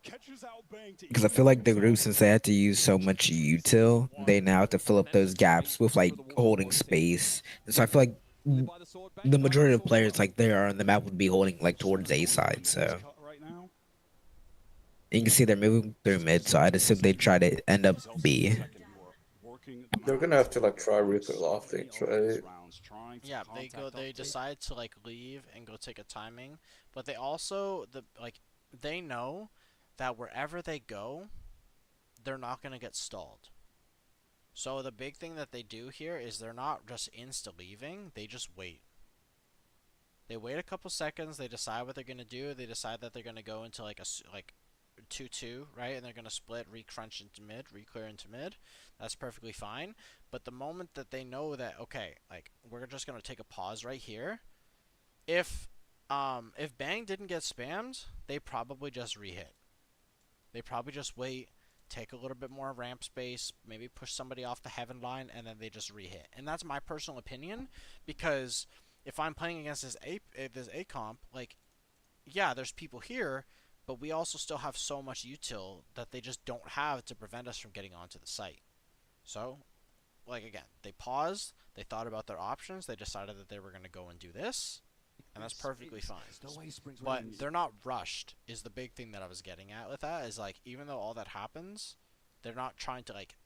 catches out Bang to Because I feel like the group, since they had to use so much util, they now have to fill up those gaps with like holding space. And so I feel like Live by the sword, bang, the right majority on of the sword players front. like there on the map would be holding like Just towards gonna A go side, into his so cut right now. you can see they're moving through mid. So I'd assume they try to end up Zelson B. second, who are working the They're map gonna have to for like try Reaper so off many things, of these right? rounds, trying to Yeah, they contact they up to- decide to like leave and go take a timing, but they also they know that wherever they go, they're not gonna get stalled. So the big thing that they do here is they're not just insta leaving, they just wait. They wait a couple seconds, they decide what they're gonna do, they decide that they're gonna go into like 2-2, right? And they're gonna split, re-crunch into mid, re-clear into mid. That's perfectly fine. But the moment that they know that, okay, like we're just gonna take a pause right here, if Bang didn't get spammed, they probably just re-hit. They probably just wait, take a little bit more ramp space, maybe push somebody off the heaven line, and then they just re-hit. And that's my personal opinion, because if I'm playing against this A comp, like, yeah, there's people here, but we also still have so much util that they just don't have to prevent us from getting onto the site. So, like, again, they paused, they thought about their options, they decided that they were going to go and do this, and that's perfectly fine. But they're not rushed, is the big thing that I was getting at with that, is, like, even though all that happens, they're not trying to, like,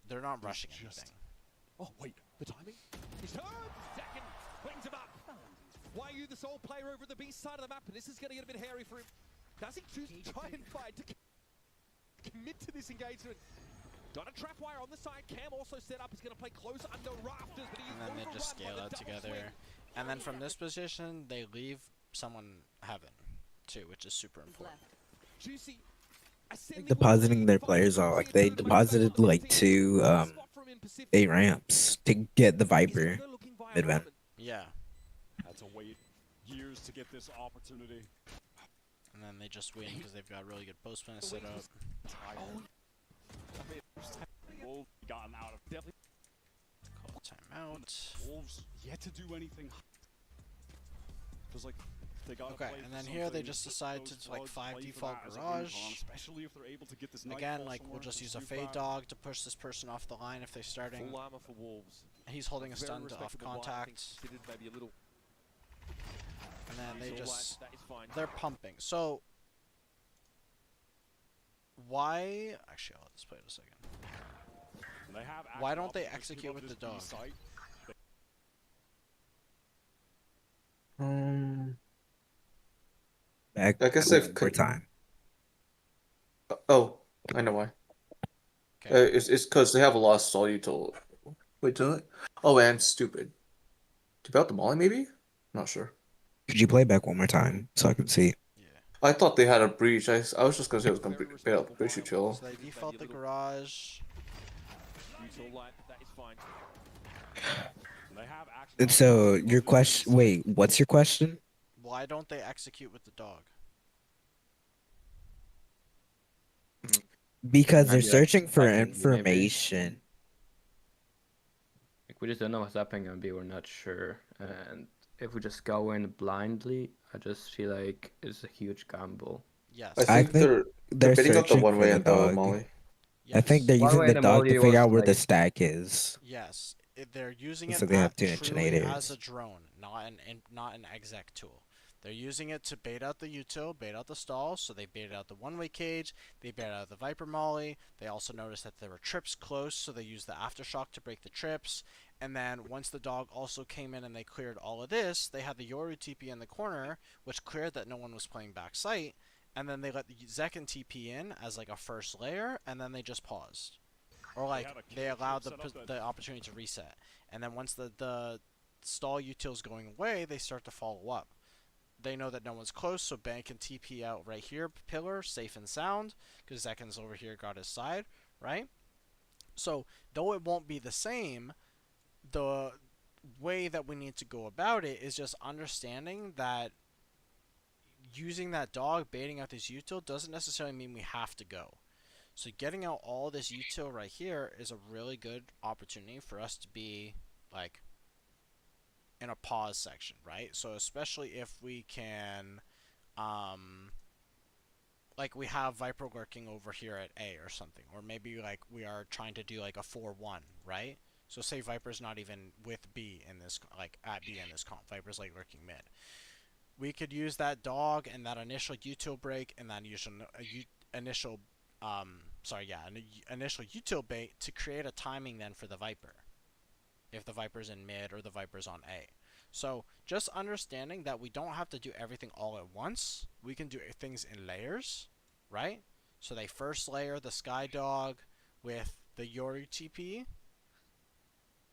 they're not rushing anything. Oh, wait, the timing? He's turned! Second, brings him up. Why are you the sole player over the B side of the map? And this is going to get a bit hairy for him. Does he choose to try and fight to commit to this engagement? Got a trap wire on the side. Cam also set up. He's going to play close under rafters, but he And then they just scale out together. And then from this position, they leave someone heaven, too, which is super important. Juicy. Depositing their players are like they deposited like 2 A ramps to get the Viper mid vent. Yeah. Had to wait years to get this opportunity. And then they just win because they've got really good post plan set up. Wolves gotten out of definitely. Call timeout. Wolves yet to do anything. Feels like they got Okay, and then here they just decide to like 5 default garage. Especially if they're able to get this Again, like we'll just use a fade dog to push this person off the line if they're starting. Full armor for Wolves. He's holding a stun to off contact. Maybe a little. And then they just that is fine. they're pumping. So why? Actually, I'll let this play in a second. They have Why don't active they operators execute keep up with the this B dog? site. Back I guess one they've more time. Oh, I know why. Okay. It's because they have a lost all util. Wait, do it? Oh, and stupid. To build the molly, maybe? Not sure. Could you play back one more time so I can see? Yeah. I thought they had a breach. I was just gonna say it was gonna bait out the breach util. So they default the garage. That is fine. They have And so your question, wait, what's your question? Why don't they execute with the dog? Because they're Maybe that's searching for happening, maybe. information. Like, we just don't know what's happening and we're not sure. And if we just go in blindly, I just feel like it's a huge gamble. Yes. I think they're bidding up the searching one for way the and the dog. molly. I think they're One using way the the dog molly to figure was, out where the like- stack is. Yes. They're using it So they have truly 2-inch nadirs. as a drone, not an exec tool. They're using it to bait out the util, bait out the stall, so they baited out the one-way cage, they baited out the Viper Molly, they also noticed that there were trips close, so they used the Aftershock to break the trips, and then once the dog also came in and they cleared all of this, they had the Yoru TP in the corner, which cleared that no one was playing back site, and then they let the Zekin TP in as like a first layer, and then they just paused. Or like, they allowed the opportunity to reset. And then once the stall util's going away, they start to follow up. They know that no one's close, so Bang can TP out right here, pillar, safe and sound, because Zekin's over here got his side, right? So, though it won't be the same, the way that we need to go about it is just understanding that using that dog, baiting out this util, doesn't necessarily mean we have to go. So getting out all this util right here is a really good opportunity for us to be, like, in a pause section, right? So especially if we can, like we have Viper lurking over here at A or something, or maybe like we are trying to do like a 4-1, right? So say Viper's not even with B in this, like at B in this comp. Viper's like lurking mid. We could use that dog and that initial util break and that initial util bait to create a timing then for the Viper. If the Viper's in mid or the Viper's on A. So just understanding that we don't have to do everything all at once. We can do things in layers, right? So they first layer the Sky Dog with the Yori TP.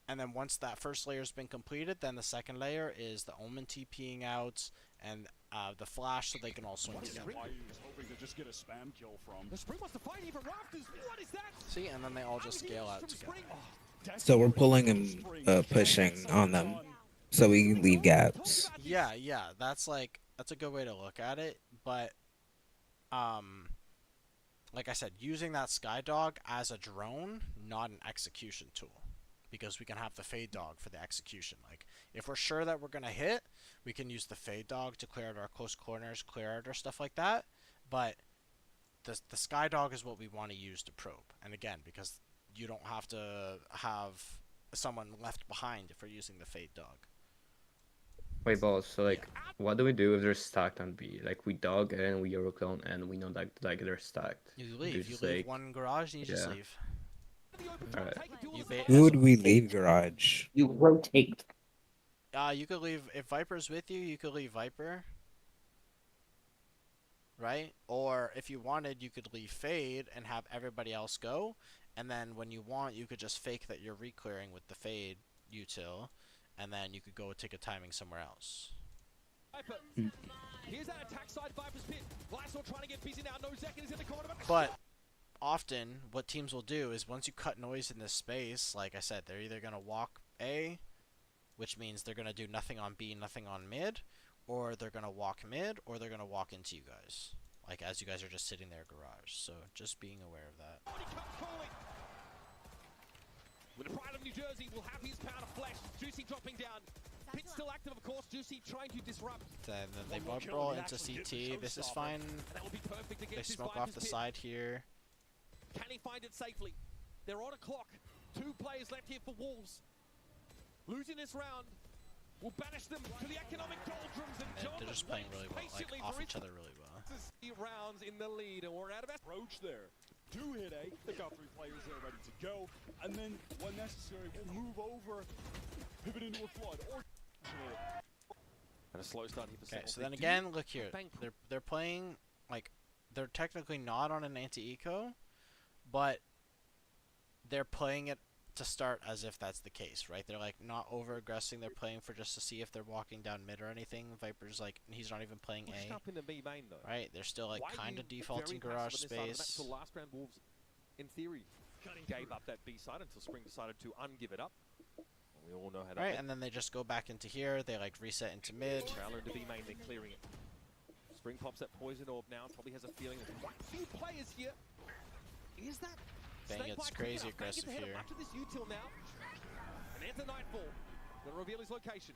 And then once that first layer's been completed, then the second layer is the Omen TPing out and the Flash so they can all swing together. Why he was hoping to just get a spam kill from. The Spring wants to fight even rafters. What is that? See, and then they all just scale out together. So we're pulling and pushing on them, so we leave gaps. Yeah, that's a good way to look at it, but like I said, using that Sky Dog as a drone, not an execution tool, because we can have the Fade Dog for the execution. Like if we're sure that we're gonna hit, we can use the Fade Dog to clear out our close corners, clear out our stuff like that. But the Sky Dog is what we want to use to probe, and again, because you don't have to have someone left behind if we're using the Fade Dog. Wait, boss. So like, what do we do if they're stacked on B? Like we dog and we Euroclone and we know that like they're stacked. You Do leave. You just, leave like- one garage and you just Yeah. leave. Alright. Who would we leave garage? You rotate. You could leave if Viper's with you. You could leave Viper. Right? Or if you wanted, you could leave Fade and have everybody else go. And then when you want, you could just fake that you're re-clearing with the Fade util. And then you could go take a timing somewhere else. Here's that attack side Viper's pit. Lysol trying to get busy now. No Zekin is in the corner. But often, what teams will do is once you cut noise in this space, like I said, they're either going to walk A, which means they're going to do nothing on B, nothing on mid, or they're going to walk mid, or they're going to walk into you guys. Like, as you guys are just sitting there garage. So, just being aware of that. With the pride of New Jersey, will have his pound of flesh. Juicy dropping down. Pit still active, of course. Juicy trying to disrupt. Then they both roll into CT. This is fine. That will be perfect They against smoke off the side here. Can he find it safely? They're on a clock. 2 players left here for Wolves. Losing this round will banish them to the economic doldrums. And They're just playing really well, like off each other really well. Rounds in the lead, and we're out of Approach there. Do hit A. They've got 3 players there ready to go. And then, when necessary, we'll move over, pivot into a flood, or and a slow start here for Okay, so then again, look here. They're playing, like, they're technically not on an anti-eco, but they're playing it to start as if that's the case, right? They're like not over aggressing. They're playing for just to see if they're walking down mid or anything. Viper's like he's not even playing A, up in the B main, though. right? They're still like kind of defaulting garage space. Last round, Wolves, in theory, gave up that B side until Spring decided to ungive it up. We all know how that Right, went. and then they just go back into here. They like reset into mid. Trailer into B main, they're clearing it. Spring pops that poison orb now. Probably has a feeling there's quite a few players here. Is that? Bang, it's crazy aggressive here. Back to this util now. And enter Nightfall. Gonna reveal his location.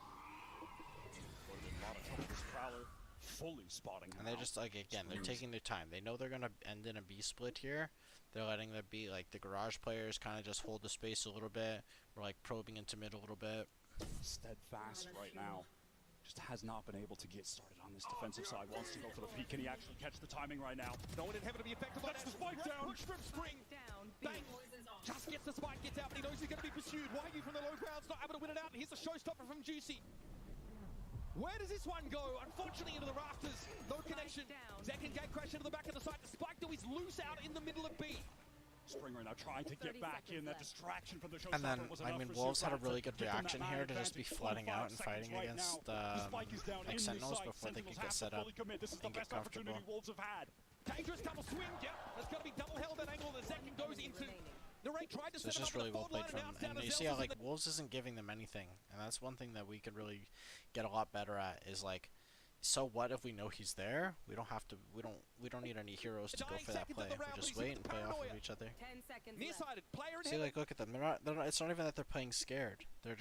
this Prowler fully spotting him And they're out. just like again, they're taking their time. They know they're gonna end in a B split here. They're letting the B like the garage players kind of just hold the space a little bit. We're like probing into mid a little bit. Steadfast right now. Just has not been able to get started on this defensive side. Wants to go for the peak. Can he actually catch the timing right now? No one in heaven to be effective on That's that. the spike down. Push from Spring. Bang. Just gets the spike, gets out, but he knows he's going to be pursued. Wagyu from the low ground's not able to win it out. And here's a showstopper from Juicy. Where does this one go? Unfortunately, into the rafters. No connection. Zekin gate crash into the back of the site. The spike, though, is loose out in the middle of B. Spring right now trying to get back in. That distraction from the showstopper And then was I enough mean for Wolves had a Superats really to good give them reaction that here man to just be advantage. flooding 25 out and fighting seconds right against now. The spike is down like in the Sentinels site. before they Sentinels could get have set to up fully commit. This is the and get best opportunity comfortable. Wolves have had. Dangerous double swing. Yep, that's going to be double held that angle that Zekin goes into. Narrate tried to So it's set just him up really in well the forward played line, from and them. And you see how like Wolves isn't giving them anything, and that's one thing that we could really get a lot better at is like, so what if we know he's there? We don't have to. We don't need any heroes to go for that play. We just wait and play off of each other. 10 seconds left. nearsighted player in See, heaven. like look at them. They're not. It's not even that they're playing scared. They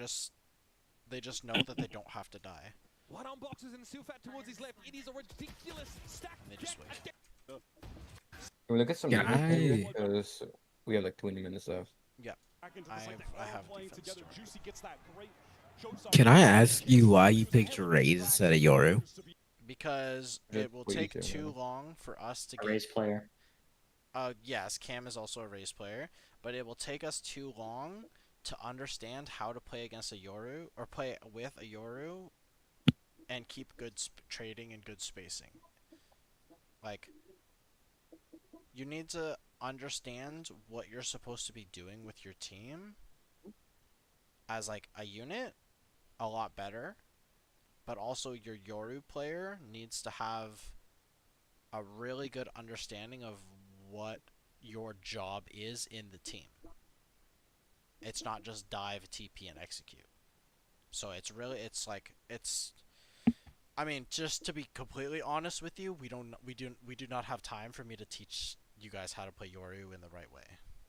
just know that they don't have to die. One on boxes and Sufat towards his left. It is a ridiculous stack. And they just deck, wait. Can we look at some Yeah, replay because we have like 20 minutes left. Back back into the I site. have- They're I all have playing defense together. story. Juicy gets that great choke side. Can I ask you why you picked Raze instead of Yoru? Because Just it will what you take do, too man. long for us to A get. race player. Yes, Cam is also a race player, but it will take us too long to understand how to play against a Yoru or play with a Yoru and keep good trading and good spacing. Like, you need to understand what you're supposed to be doing with your team as like a unit a lot better, but also your Yoru player needs to have a really good understanding of what your job is in the team. It's not just dive, TP, and execute. So it's really, I mean, just to be completely honest with you, we do not have time for me to teach you guys how to play Yoru in the right way.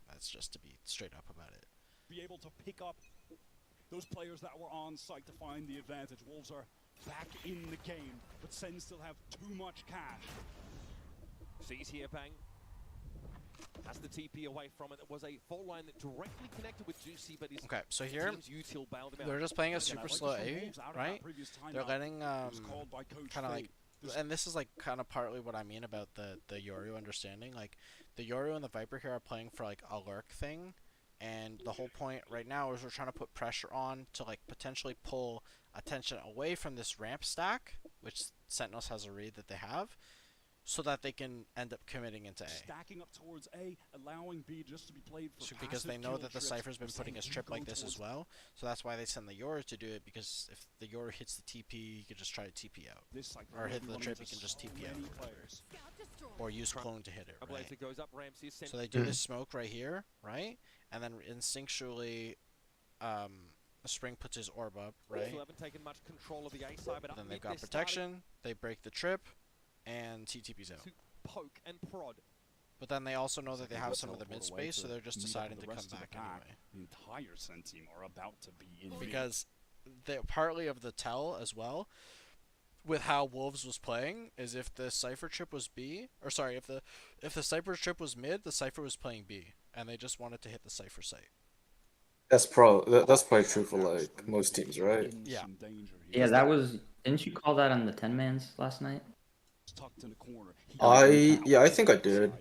That's just to be straight up about it. Be able to pick up those players that were on site to find the advantage. Wolves are back in the game, but Sen still have too much cash. Sees here, Bang. Has the TP away from it. It was a fault line that directly connected with Juicy, but his Okay, so here team's util bailed him out. they're just playing a Again, I super like slow this from A, Wolves out of that right? previous They're timeout. letting It was called by Coach kind of Fade. like, and this is like kind of partly what I mean about the Yoru understanding. Like, the Yoru and the Viper here are playing for like a lurk thing, and the whole point right now is we're trying to put pressure on to like potentially pull attention away from this ramp stack, which Sentinels has a read that they have, so that they can end up committing into A. Stacking up towards A, allowing B just to be played for Because they passive know kill that the trips. Cypher's been We're putting saying his you trip go like this as towards well, so that's why they send the Yoru to do it, because if the Yoru hits the TP, you can just try to TP out. this site. Or hit the Running trip, into you can just so TP out many or whatever. players. Or use clone to hit it, right? Blazer goes up ramps here. So they do this smoke right here, right? And then instinctually, Spring puts his orb up, right? Still haven't taken much control of the A side, but Then up they've mid, got they're starting protection, they break the trip, and TTP's out. to poke and prod. But then they also know that they have Second some of the teleport mid away space, so to they're just meet up deciding with to the come rest of the back pack. anyway. The entire Sen team are about to be in Because partly of the tell as well with how Wolves was playing is if the Cypher trip was B, or sorry, if the Cypher trip was mid, the Cypher was playing B, and they just wanted to hit the Cypher site. That's probably true for like most teams, right? in Yeah. some danger here. Yeah, that was. Didn't you call that on the 10-mans last night? Tucked in a corner. He Yeah, I think I did.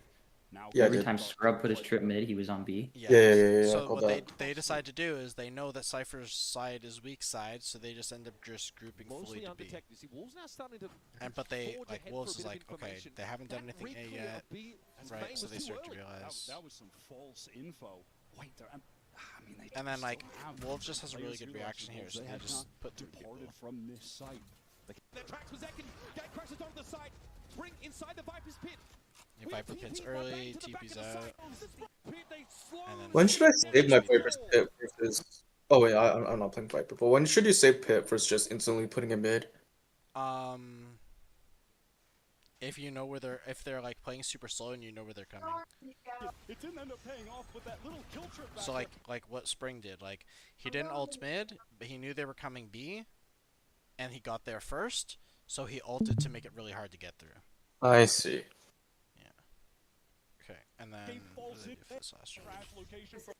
Now Yeah, I Every did. time Scrub put his trip mid, he was on B. Yeah, I So called what that. they decide to do is they know that Cypher's side is weak side, so they just end up just grouping fully Mostly to B. undetected. You see, Wolves now starting to But they forge like ahead Wolves for a is bit like, of okay, information. they haven't done That anything A re-clear yet, of B as right? Main So was they too start to early. realize. That was some false info. Wait there. I mean, they And then just like don't have Wolves just has a really players good who reaction like here, so Wolves. they have just not put three departed people. from this site. Their tracks was Zekin. Gate crashes onto the side. Spring inside the Viper's pit. If Viper pits early, TP's out, and then When should I Wolves save just my beat them. Viper's pit versus? Oh wait, I'm not playing Viper. But when should you save pit versus just instantly putting a mid? If you know where if they're like playing super slow and you know where they're coming. It didn't end up paying off with that little kill trip back So like what Spring did, like he didn't ult mid, but he knew they were coming B, and he got there first, so he ulted to make it really hard to get through. I see. Okay, and then what did they do for this last round? crash location for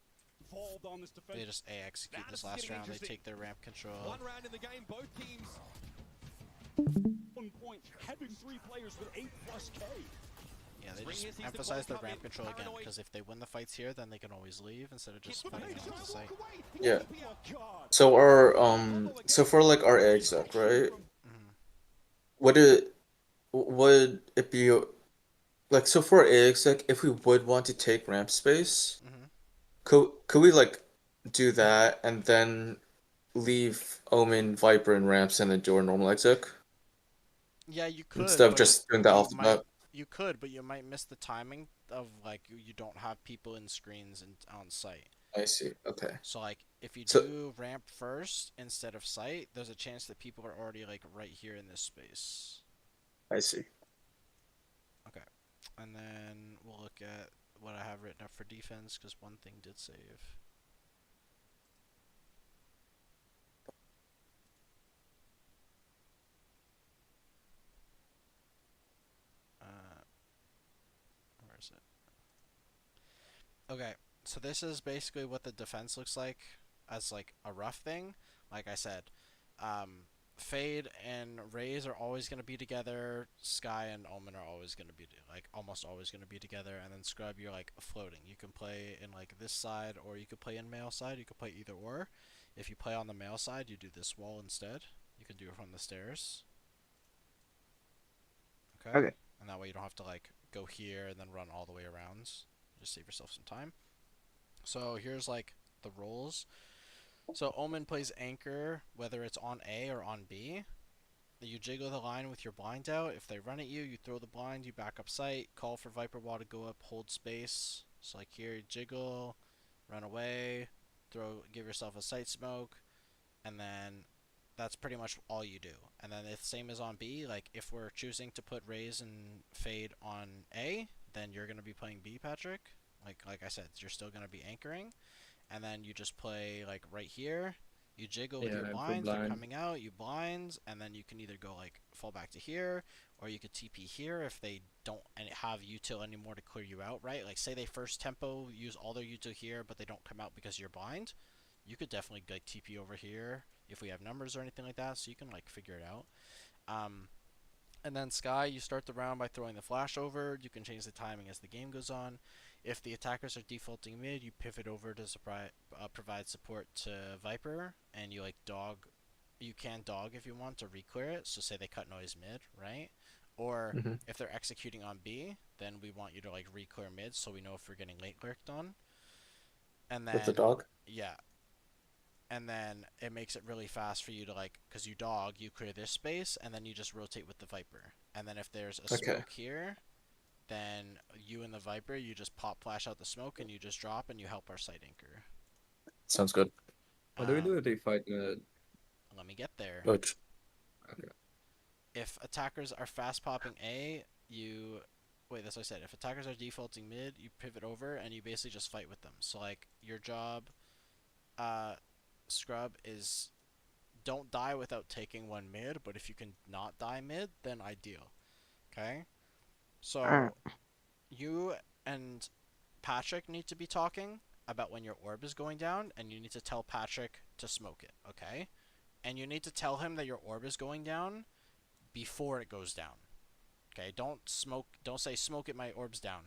Vault on this defense. They just A execute this last round. They take their ramp control. One round in the game, both teams. 1 point, having 3 players with 8+ K. Yeah, they Spring just here sees the emphasize ball their come ramp in, control again, paranoid. because if they win the fights here, then they can always leave instead of just Hits fighting the them base, to the walk site. away. Yeah. Oh God. So so for like our exec, right? Would it be like, so for exec, if we would want to take ramp space, could we like do that and then leave Omen, Viper, and ramps and then do our normal exec Yeah, you could. instead of but just doing that you off the might- bat? You could, but you might miss the timing of like you don't have people in screens and on site. I see. Okay. So like if you So- do ramp first instead of site, there's a chance that people are already like right here in this space. I see. Okay, and then we'll look at what I have written up for defense because one thing did save. Where is it? Okay, So this is basically what the defense looks like as like a rough thing. Like I said, Fade and Raze are always going to be together. Sky and Omen are always going to be like almost always going to be together. And then Scrub, you're like floating. You can play in like this side, or you could play in male side. You could play either or. If you play on the male side, you do this wall instead. You can do it from the stairs. Okay. And that way you don't have to like go here and then run all the way around. Just save yourself some time. So here's like the roles. So Omen plays anchor, whether it's on A or on B. You jiggle the line with your blind out. If they run at you, you throw the blind, you back up sight, call for Viper Wall to go up, hold space. So like here, you jiggle, run away, give yourself a sight smoke, and then that's pretty much all you do. And then if same as on B, like if we're choosing to put Raze and Fade on A, then you're gonna be playing B, Patrick. Like I said, you're still gonna be anchoring. And then you just play like right here. You jiggle with your I put blinds, they're blind. coming out, you blinds, and then you can either go like fall back to here, or you could TP here if they don't have util anymore to clear you out, right? Like say they first tempo, use all their util here, but they don't come out because you're blind. You could definitely like TP over here if we have numbers or anything like that, so you can like figure it out. And then Sky, you start the round by throwing the flash over. You can change the timing as the game goes on. If the attackers are defaulting mid, you pivot over to provide support to Viper, and you like dog. You can dog if you want to re-clear it. So say they cut noise mid, right? Or if they're executing on B, then we want you to like re-clear mid, so we know if we're getting late lurked on. And then With the dog? yeah. And then it makes it really fast for you to like, because you dog, you clear this space, and then you just rotate with the Viper. And then if there's a smoke here, then you and the Viper, you just pop flash out the smoke, and you just drop, and you help our site anchor. Sounds good. What do we do if they fight mid? Let me get there. Which? Okay. If attackers are fast popping A, you... Wait, that's what I said. If attackers are defaulting mid, you pivot over, and you basically just fight with them. So, like, your job... Scrub is don't die without taking one mid, but if you can not die mid, then ideal. Okay? So you and Patrick need to be talking about when your orb is going down, and you need to tell Patrick to smoke it, okay? And you need to tell him that your orb is going down before it goes down. Okay? Don't say smoke it, my orb's down.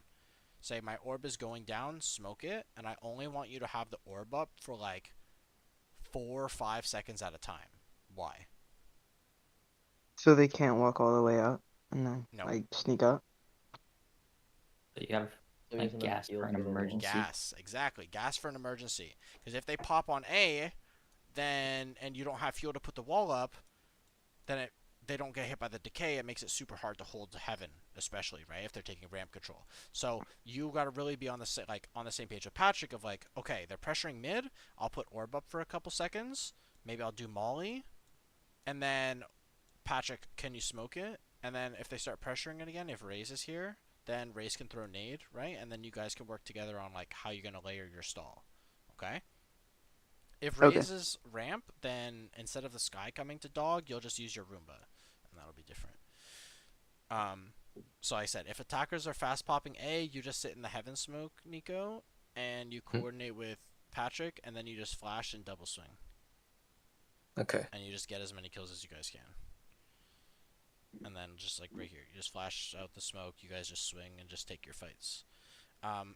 Say my orb is going down, smoke it, and I only want you to have the orb up for like 4 or 5 seconds at a time. Why? So they can't walk all the way up and then like sneak up? You have like gas for an emergency. Gas, exactly. Gas for an emergency. Because if they pop on A, then and you don't have fuel to put the wall up, then they don't get hit by the decay. It makes it super hard to hold heaven, especially right if they're taking ramp control. So you got to really be on the same page with Patrick of like, okay, they're pressuring mid. I'll put orb up for a couple seconds. Maybe I'll do molly, and then Patrick, can you smoke it? And then if they start pressuring it again, if Raze is here, then Raze can throw nade, right? And then you guys can work together on like how you're gonna layer your stall. Okay. If Raze is ramp, then instead of the Sky coming to dog, you'll just use your Roomba, and that'll be different. So I said, if attackers are fast popping A, you just sit in the heaven smoke, Nico, and you coordinate with Patrick, and then you just flash and double swing. Okay. And you just get as many kills as you guys can. And then just like right here, you just flash out the smoke, you guys just swing and just take your fights.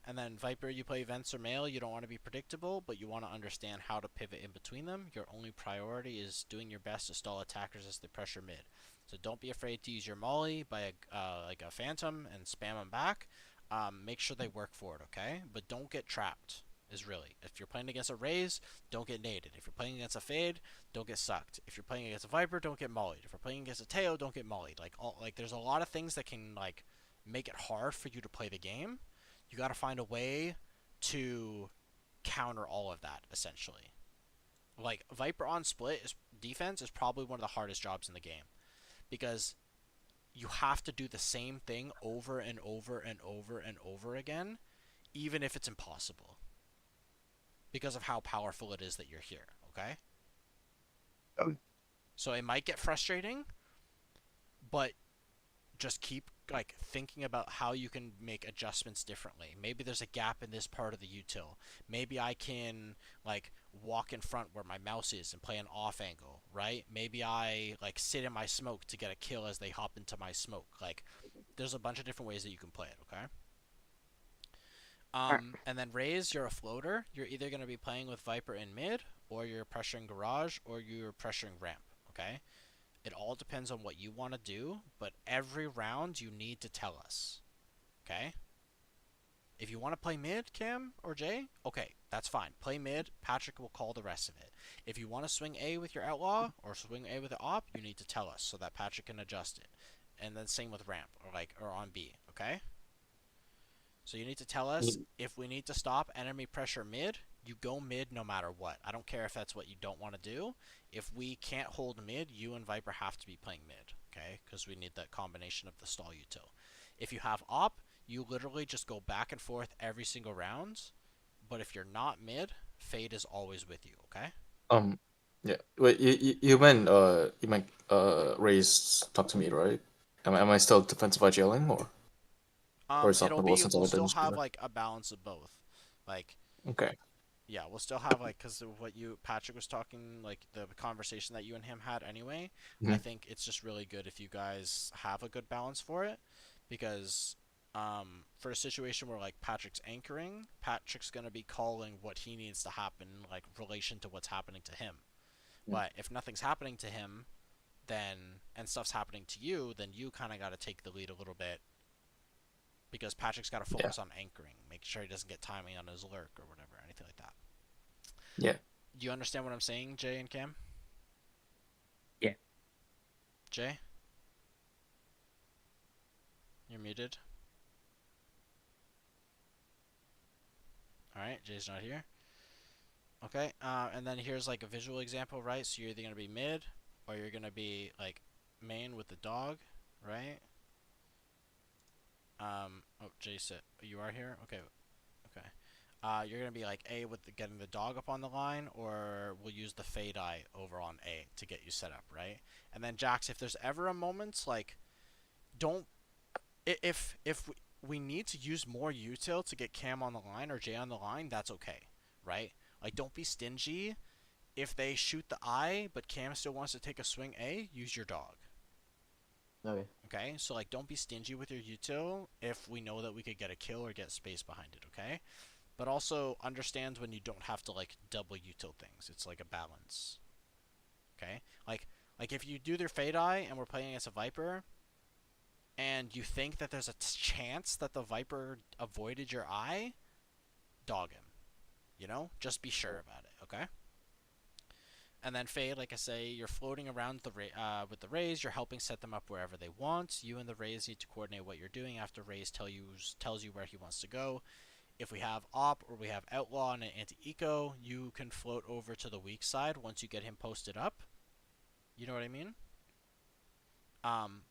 And then Viper, you play vents or male. You don't want to be predictable, but you want to understand how to pivot in between them. Your only priority is doing your best to stall attackers as they pressure mid. So don't be afraid to use your molly by like a phantom and spam them back. Make sure they work for it, okay? But don't get trapped. Is really, if you're playing against a Raze, don't get naded. If you're playing against a Fade, don't get sucked. If you're playing against a Viper, don't get mollied. If you're playing against a Teo, don't get mollied. Like there's a lot of things that can like make it hard for you to play the game. You got to find a way to counter all of that, essentially. Like, Viper on split defense is probably one of the hardest jobs in the game. Because you have to do the same thing over and over and over and over again, even if it's impossible. Because of how powerful it is that you're here, okay? So it might get frustrating, but just keep like thinking about how you can make adjustments differently. Maybe there's a gap in this part of the util. Maybe I can like walk in front where my mouse is and play an off angle, right? Maybe I like sit in my smoke to get a kill as they hop into my smoke. Like there's a bunch of different ways that you can play it, okay? And then Raze, you're a floater. You're either going to be playing with Viper in mid, or you're pressuring Garage, or you're pressuring ramp, okay? It all depends on what you want to do, but every round you need to tell us, okay? If you want to play mid, Cam or Jay, okay, that's fine. Play mid, Patrick will call the rest of it. If you want to swing A with your Outlaw, or swing A with the Op, you need to tell us so that Patrick can adjust it. And then same with ramp, or on B, okay? So you need to tell us if we need to stop enemy pressure mid, you go mid no matter what. I don't care if that's what you don't want to do. If we can't hold mid, you and Viper have to be playing mid, okay? Because we need that combination of the stall util. If you have op, you literally just go back and forth every single round. But if you're not mid, Fade is always with you, okay? Yeah. Wait, you meant Raze talk to me, right? Am I still defensive IGLing or is It'll something be, since we'll I've been still in have streamer? like a balance of both. Like, Okay. yeah, we'll still have like, because of what Patrick was talking, like the conversation that you and him had anyway. I Mhm. think it's just really good if you guys have a good balance for it, because for a situation where like Patrick's anchoring, Patrick's gonna be calling what he needs to happen, like relation to what's happening to him. But if nothing's happening to him, then and stuff's happening to you, then you kind of got to take the lead a little bit, because Patrick's got to Yeah. focus on anchoring, make sure he doesn't get timing on his lurk or whatever, anything like that. Yeah. Do you understand what I'm saying, Jay and Cam? Yeah. Jay? You're muted. Alright, Jay's not here. Okay, and then here's like a visual example, right? So you're either going to be mid, or you're going to be like main with the dog, right? Oh, Jay said, you are here? Okay, okay. You're going to be like A with getting the dog up on the line, or we'll use the Fade Eye over on A to get you set up, right? And then Jax, if there's ever a moment, like, don't, if we need to use more util to get Cam on the line or Jay on the line, that's okay, right? Like, don't be stingy. If they shoot the eye, but Cam still wants to take a swing A, use your dog. Okay. Okay, so like don't be stingy with your util if we know that we could get a kill or get space behind it, okay? But also understand when you don't have to like double util things. It's like a balance. Okay? Like if you do their Fade Eye and we're playing against a Viper and you think that there's a chance that the Viper avoided your eye, dog him. You know? Just be sure about it, okay? And then Fade, like I say, you're floating around with the Raze. You're helping set them up wherever they want. You and the Raze need to coordinate what you're doing after Raze tells you where he wants to go. If we have Op or we have Outlaw and an anti-eco, you can float over to the weak side once you get him posted up. You know what I mean?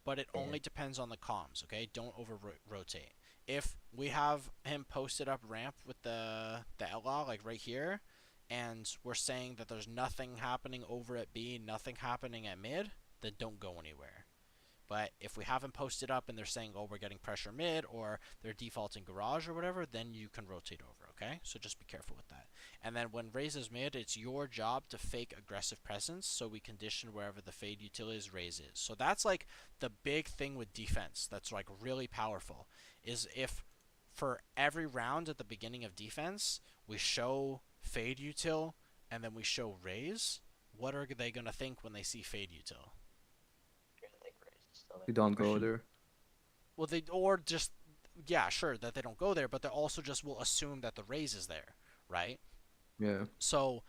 But it only depends on the comms, okay? Don't over-rotate. If we have him posted up ramp with the Outlaw, like right here, and we're saying that there's nothing happening over at B, nothing happening at mid, then don't go anywhere. But if we have them posted up and they're saying, oh, we're getting pressure mid, or they're defaulting garage or whatever, then you can rotate over, okay? So just be careful with that. And then when Raze is mid, it's your job to fake aggressive presence, so we condition wherever the Fade utility is, Raze is. So that's like the big thing with defense that's like really powerful, is if for every round at the beginning of defense, we show Fade util, and then we show Raze, what are they going to think when they see Fade util? You don't go there. Well, or just, yeah, sure, that they don't go there, but they also just will assume that the Raze is there, right? Yeah. So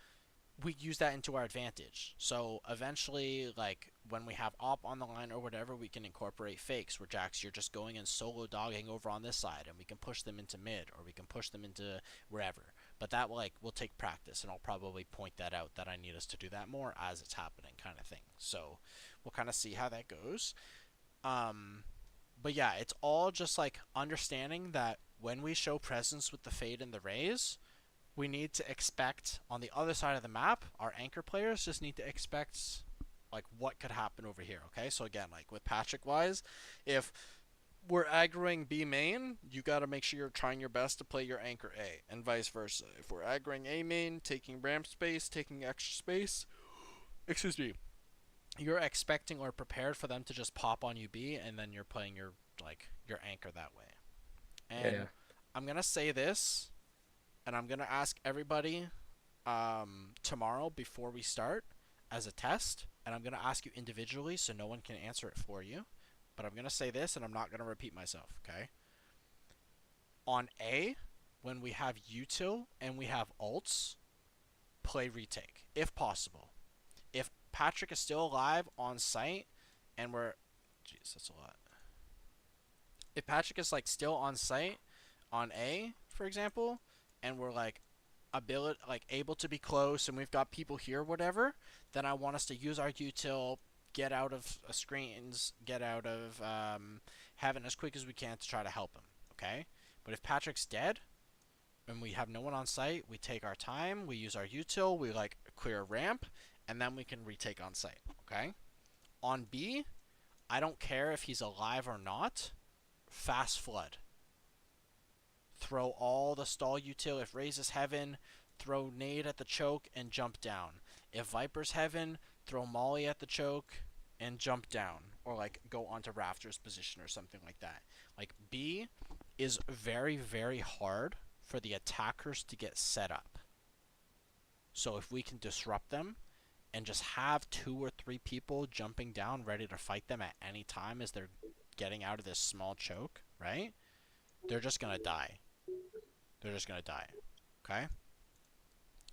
we use that into our advantage. So eventually, like, when we have Op on the line or whatever, we can incorporate fakes where Jax, you're just going and solo dogging over on this side, and we can push them into mid, or we can push them into wherever. But that, like, will take practice, and I'll probably point that out that I need us to do that more as it's happening, kind of thing. So we'll kind of see how that goes. But yeah, it's all just like understanding that when we show presence with the Fade and the Raze, we need to expect on the other side of the map, our anchor players just need to expect like what could happen over here. Okay, so again, like with Patrick wise, if we're aggroing B main, you got to make sure you're trying your best to play your anchor A, and vice versa. If we're aggroing A main, taking ramp space, taking extra space, excuse me, you're expecting or prepared for them to just pop on you B, and then you're playing your your anchor that way. And Yeah. I'm gonna say this, and I'm gonna ask everybody tomorrow before we start as a test, and I'm gonna ask you individually so no one can answer it for you. But I'm gonna say this, and I'm not gonna repeat myself. Okay. On A, when we have util and we have ults, play retake if possible. If Patrick is still alive on site, and we're, jeez, that's a lot. If Patrick is like still on site on A, for example, and we're like able to be close, and we've got people here, whatever, then I want us to use our util, get out of screens, get out of heaven as quick as we can to try to help him. Okay, but if Patrick's dead and we have no one on site, we take our time, we use our util, we like clear a ramp, and then we can retake on site. Okay, on B, I don't care if he's alive or not. Fast flood. Throw all the stall util. If Raze is heaven, throw nade at the choke and jump down. If Viper's heaven, throw Molly at the choke and jump down. Or like go onto Raptor's position or something like that. Like B is very, very hard for the attackers to get set up. So if we can disrupt them and just have 2 or 3 people jumping down ready to fight them at any time as they're getting out of this small choke, right? They're just gonna die. They're just gonna die. Okay?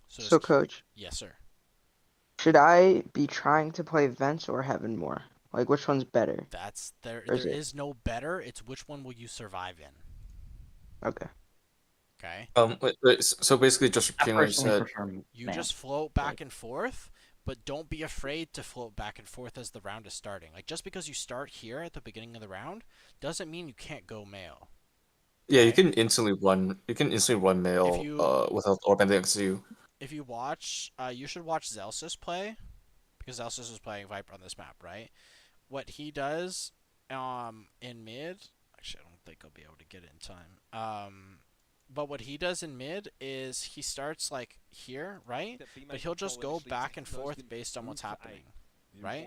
So, coach, yes, sir. should I be trying to play Vents or Heaven more? Like, which one's better? There Or is it- is no better. It's which one will you survive in. Okay. Okay? So basically just I repeating what you personally said. prefer You man. just float back and forth, but don't be afraid to float back and forth as the round is starting. Like, just because you start here at the beginning of the round doesn't mean you can't go male. Yeah, you Okay? can instantly run. You can instantly run mail without orb next to you. If you watch, you should watch Zelsis play, because Zelsis is playing Viper on this map, right? What he does in mid, actually I don't think I'll be able to get it in time. But what he does in mid is he starts like here, right? But he'll just go back and forth based on what's happening, right?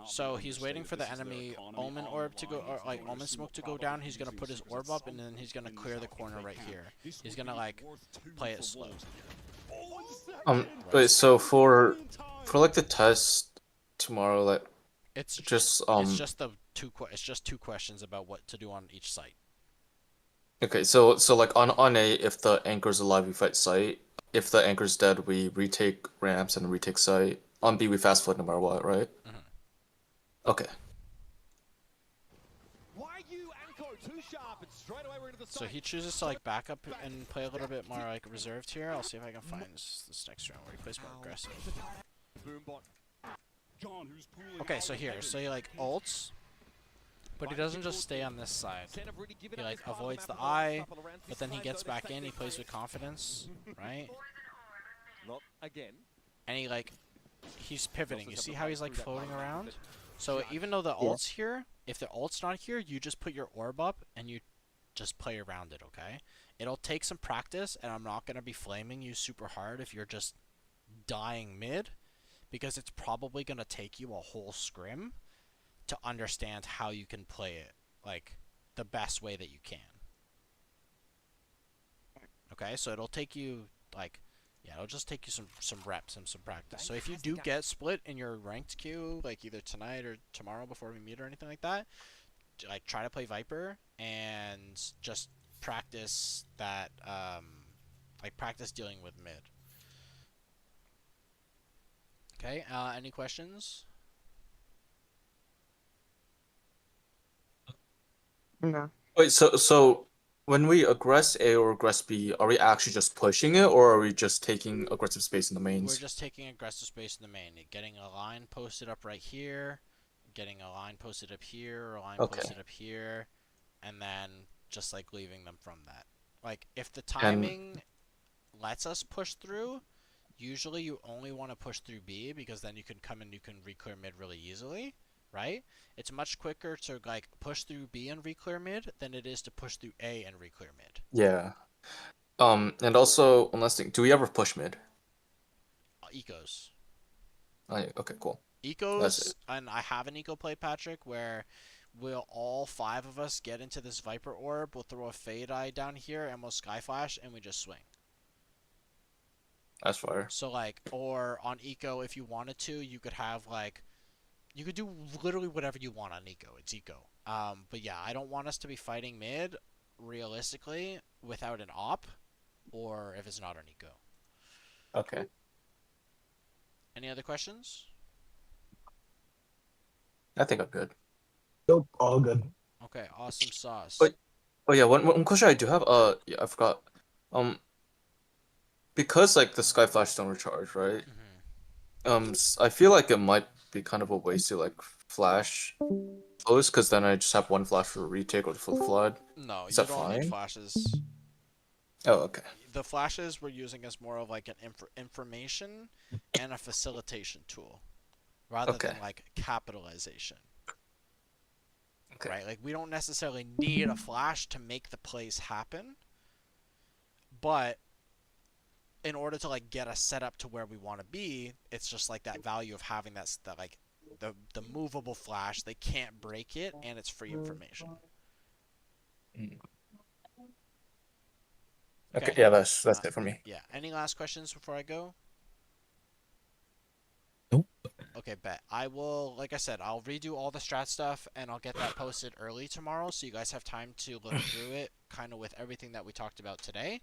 So he's waiting for the enemy Omen orb to go, or like Omen smoke to go down. He's gonna put his orb up, and then he's gonna clear the corner right here. He's gonna like play it slow. Wait, so for like the test tomorrow, like It's just it's just it's just 2 questions about what to do on each site. Okay, so like on A, if the anchor's alive, we fight site. If the anchor's dead, we retake ramps and retake site. On B, we fast flood no matter what, right? Okay. So he chooses to like back up and play a little bit more like reserved here. I'll see if I can find this next round where he plays more aggressive. Okay, so here, so he like ults, but he doesn't just stay on this side. He like avoids the eye, but then he gets back in, he plays with confidence, right? And he like, he's pivoting. You see how he's like floating around? So even though the ult's here, if the ult's not here, you just put your orb up and you just play around it, okay? It'll take some practice, and I'm not going to be flaming you super hard if you're just dying mid, because it's probably going to take you a whole scrim to understand how you can play it, like, the best way that you can. Okay, so it'll take you, like, yeah, it'll just take you some reps and some practice. So if you do get split in your ranked queue, like either tonight or tomorrow before we meet or anything like that, like try to play Viper and just practice that, like practice dealing with mid. Okay, any questions? No. Wait, so when we aggress A or aggress B, are we actually just pushing it, or are we just taking aggressive space in the mains? We're just taking aggressive space in the main, getting a line posted up right here, getting a line posted up here, or a line posted up here, and then just like leaving them from that. Like if the timing lets us push through, usually you only want to push through B because then you can come and you can re-clear mid really easily, right? It's much quicker to like push through B and re-clear mid than it is to push through A and re-clear mid. Yeah. And also one last thing. Do we ever push mid? Ecos. Oh, yeah, okay, cool. That's Ecos, it. and I have an eco play, Patrick, where we'll all 5 of us get into this Viper orb, we'll throw a Fade Eye down here, and we'll Sky Flash, and we just swing. That's fire. So, like, or on eco, if you wanted to, you could have, like, you could do literally whatever you want on eco. It's eco. But yeah, I don't want us to be fighting mid, realistically, without an op, or if it's not on eco. Okay. Any other questions? I think I'm good. Nope, all good. Okay, awesome sauce. But oh yeah, one question I do have. Yeah, I forgot. Because like the Sky Flash don't recharge, right? I feel like it might be kind of a waste to like flash close, because then I just have one flash for retake or full flood. No, Is you that don't need fine? flashes. Oh, okay. The flashes we're using as more of like an information and a facilitation tool, rather Okay. than like capitalization. Okay. Right? Like we don't necessarily need a flash to make the plays happen, but in order to like get us set up to where we want to be, it's just like that value of having that like the movable flash. They can't break it, and it's free information. Okay. Yeah, that's it for me. Yeah. Any last questions before I go? Nope. Okay, bet. I will, like I said, I'll redo all the strat stuff and I'll get that posted early tomorrow so you guys have time to look through it, kind of with everything that we talked about today.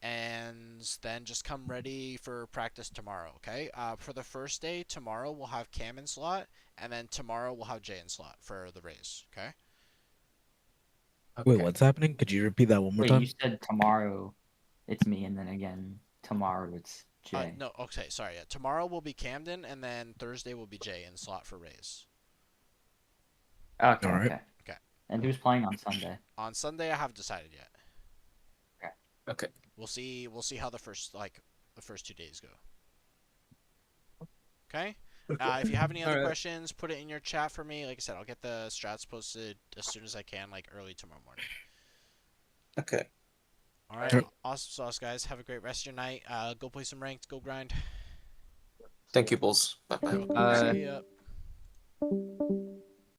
And then just come ready for practice tomorrow, okay? For the first day, tomorrow we'll have Cam in slot, and then tomorrow we'll have Jay in slot for the raise, okay? Wait, what's happening? Could you repeat that one more Wait, time? you said tomorrow it's me, and then again tomorrow it's Jay. No, okay, sorry. Yeah. Tomorrow will be Camden, and then Thursday will be Jay in slot for raise. Okay, All right. okay. Okay. And who's playing on Sunday? On Sunday, I haven't decided yet. Okay. We'll see how the first 2 days go. Okay? If you have any other Alright. questions, put it in your chat for me. Like I said, I'll get the strats posted as soon as I can, like early tomorrow morning. Okay. All right. Sure. Awesome sauce, guys. Have a great rest of your night. Go play some ranked. Go grind. Thank you, Bulls. Bye bye. You're welcome. Bye. See ya.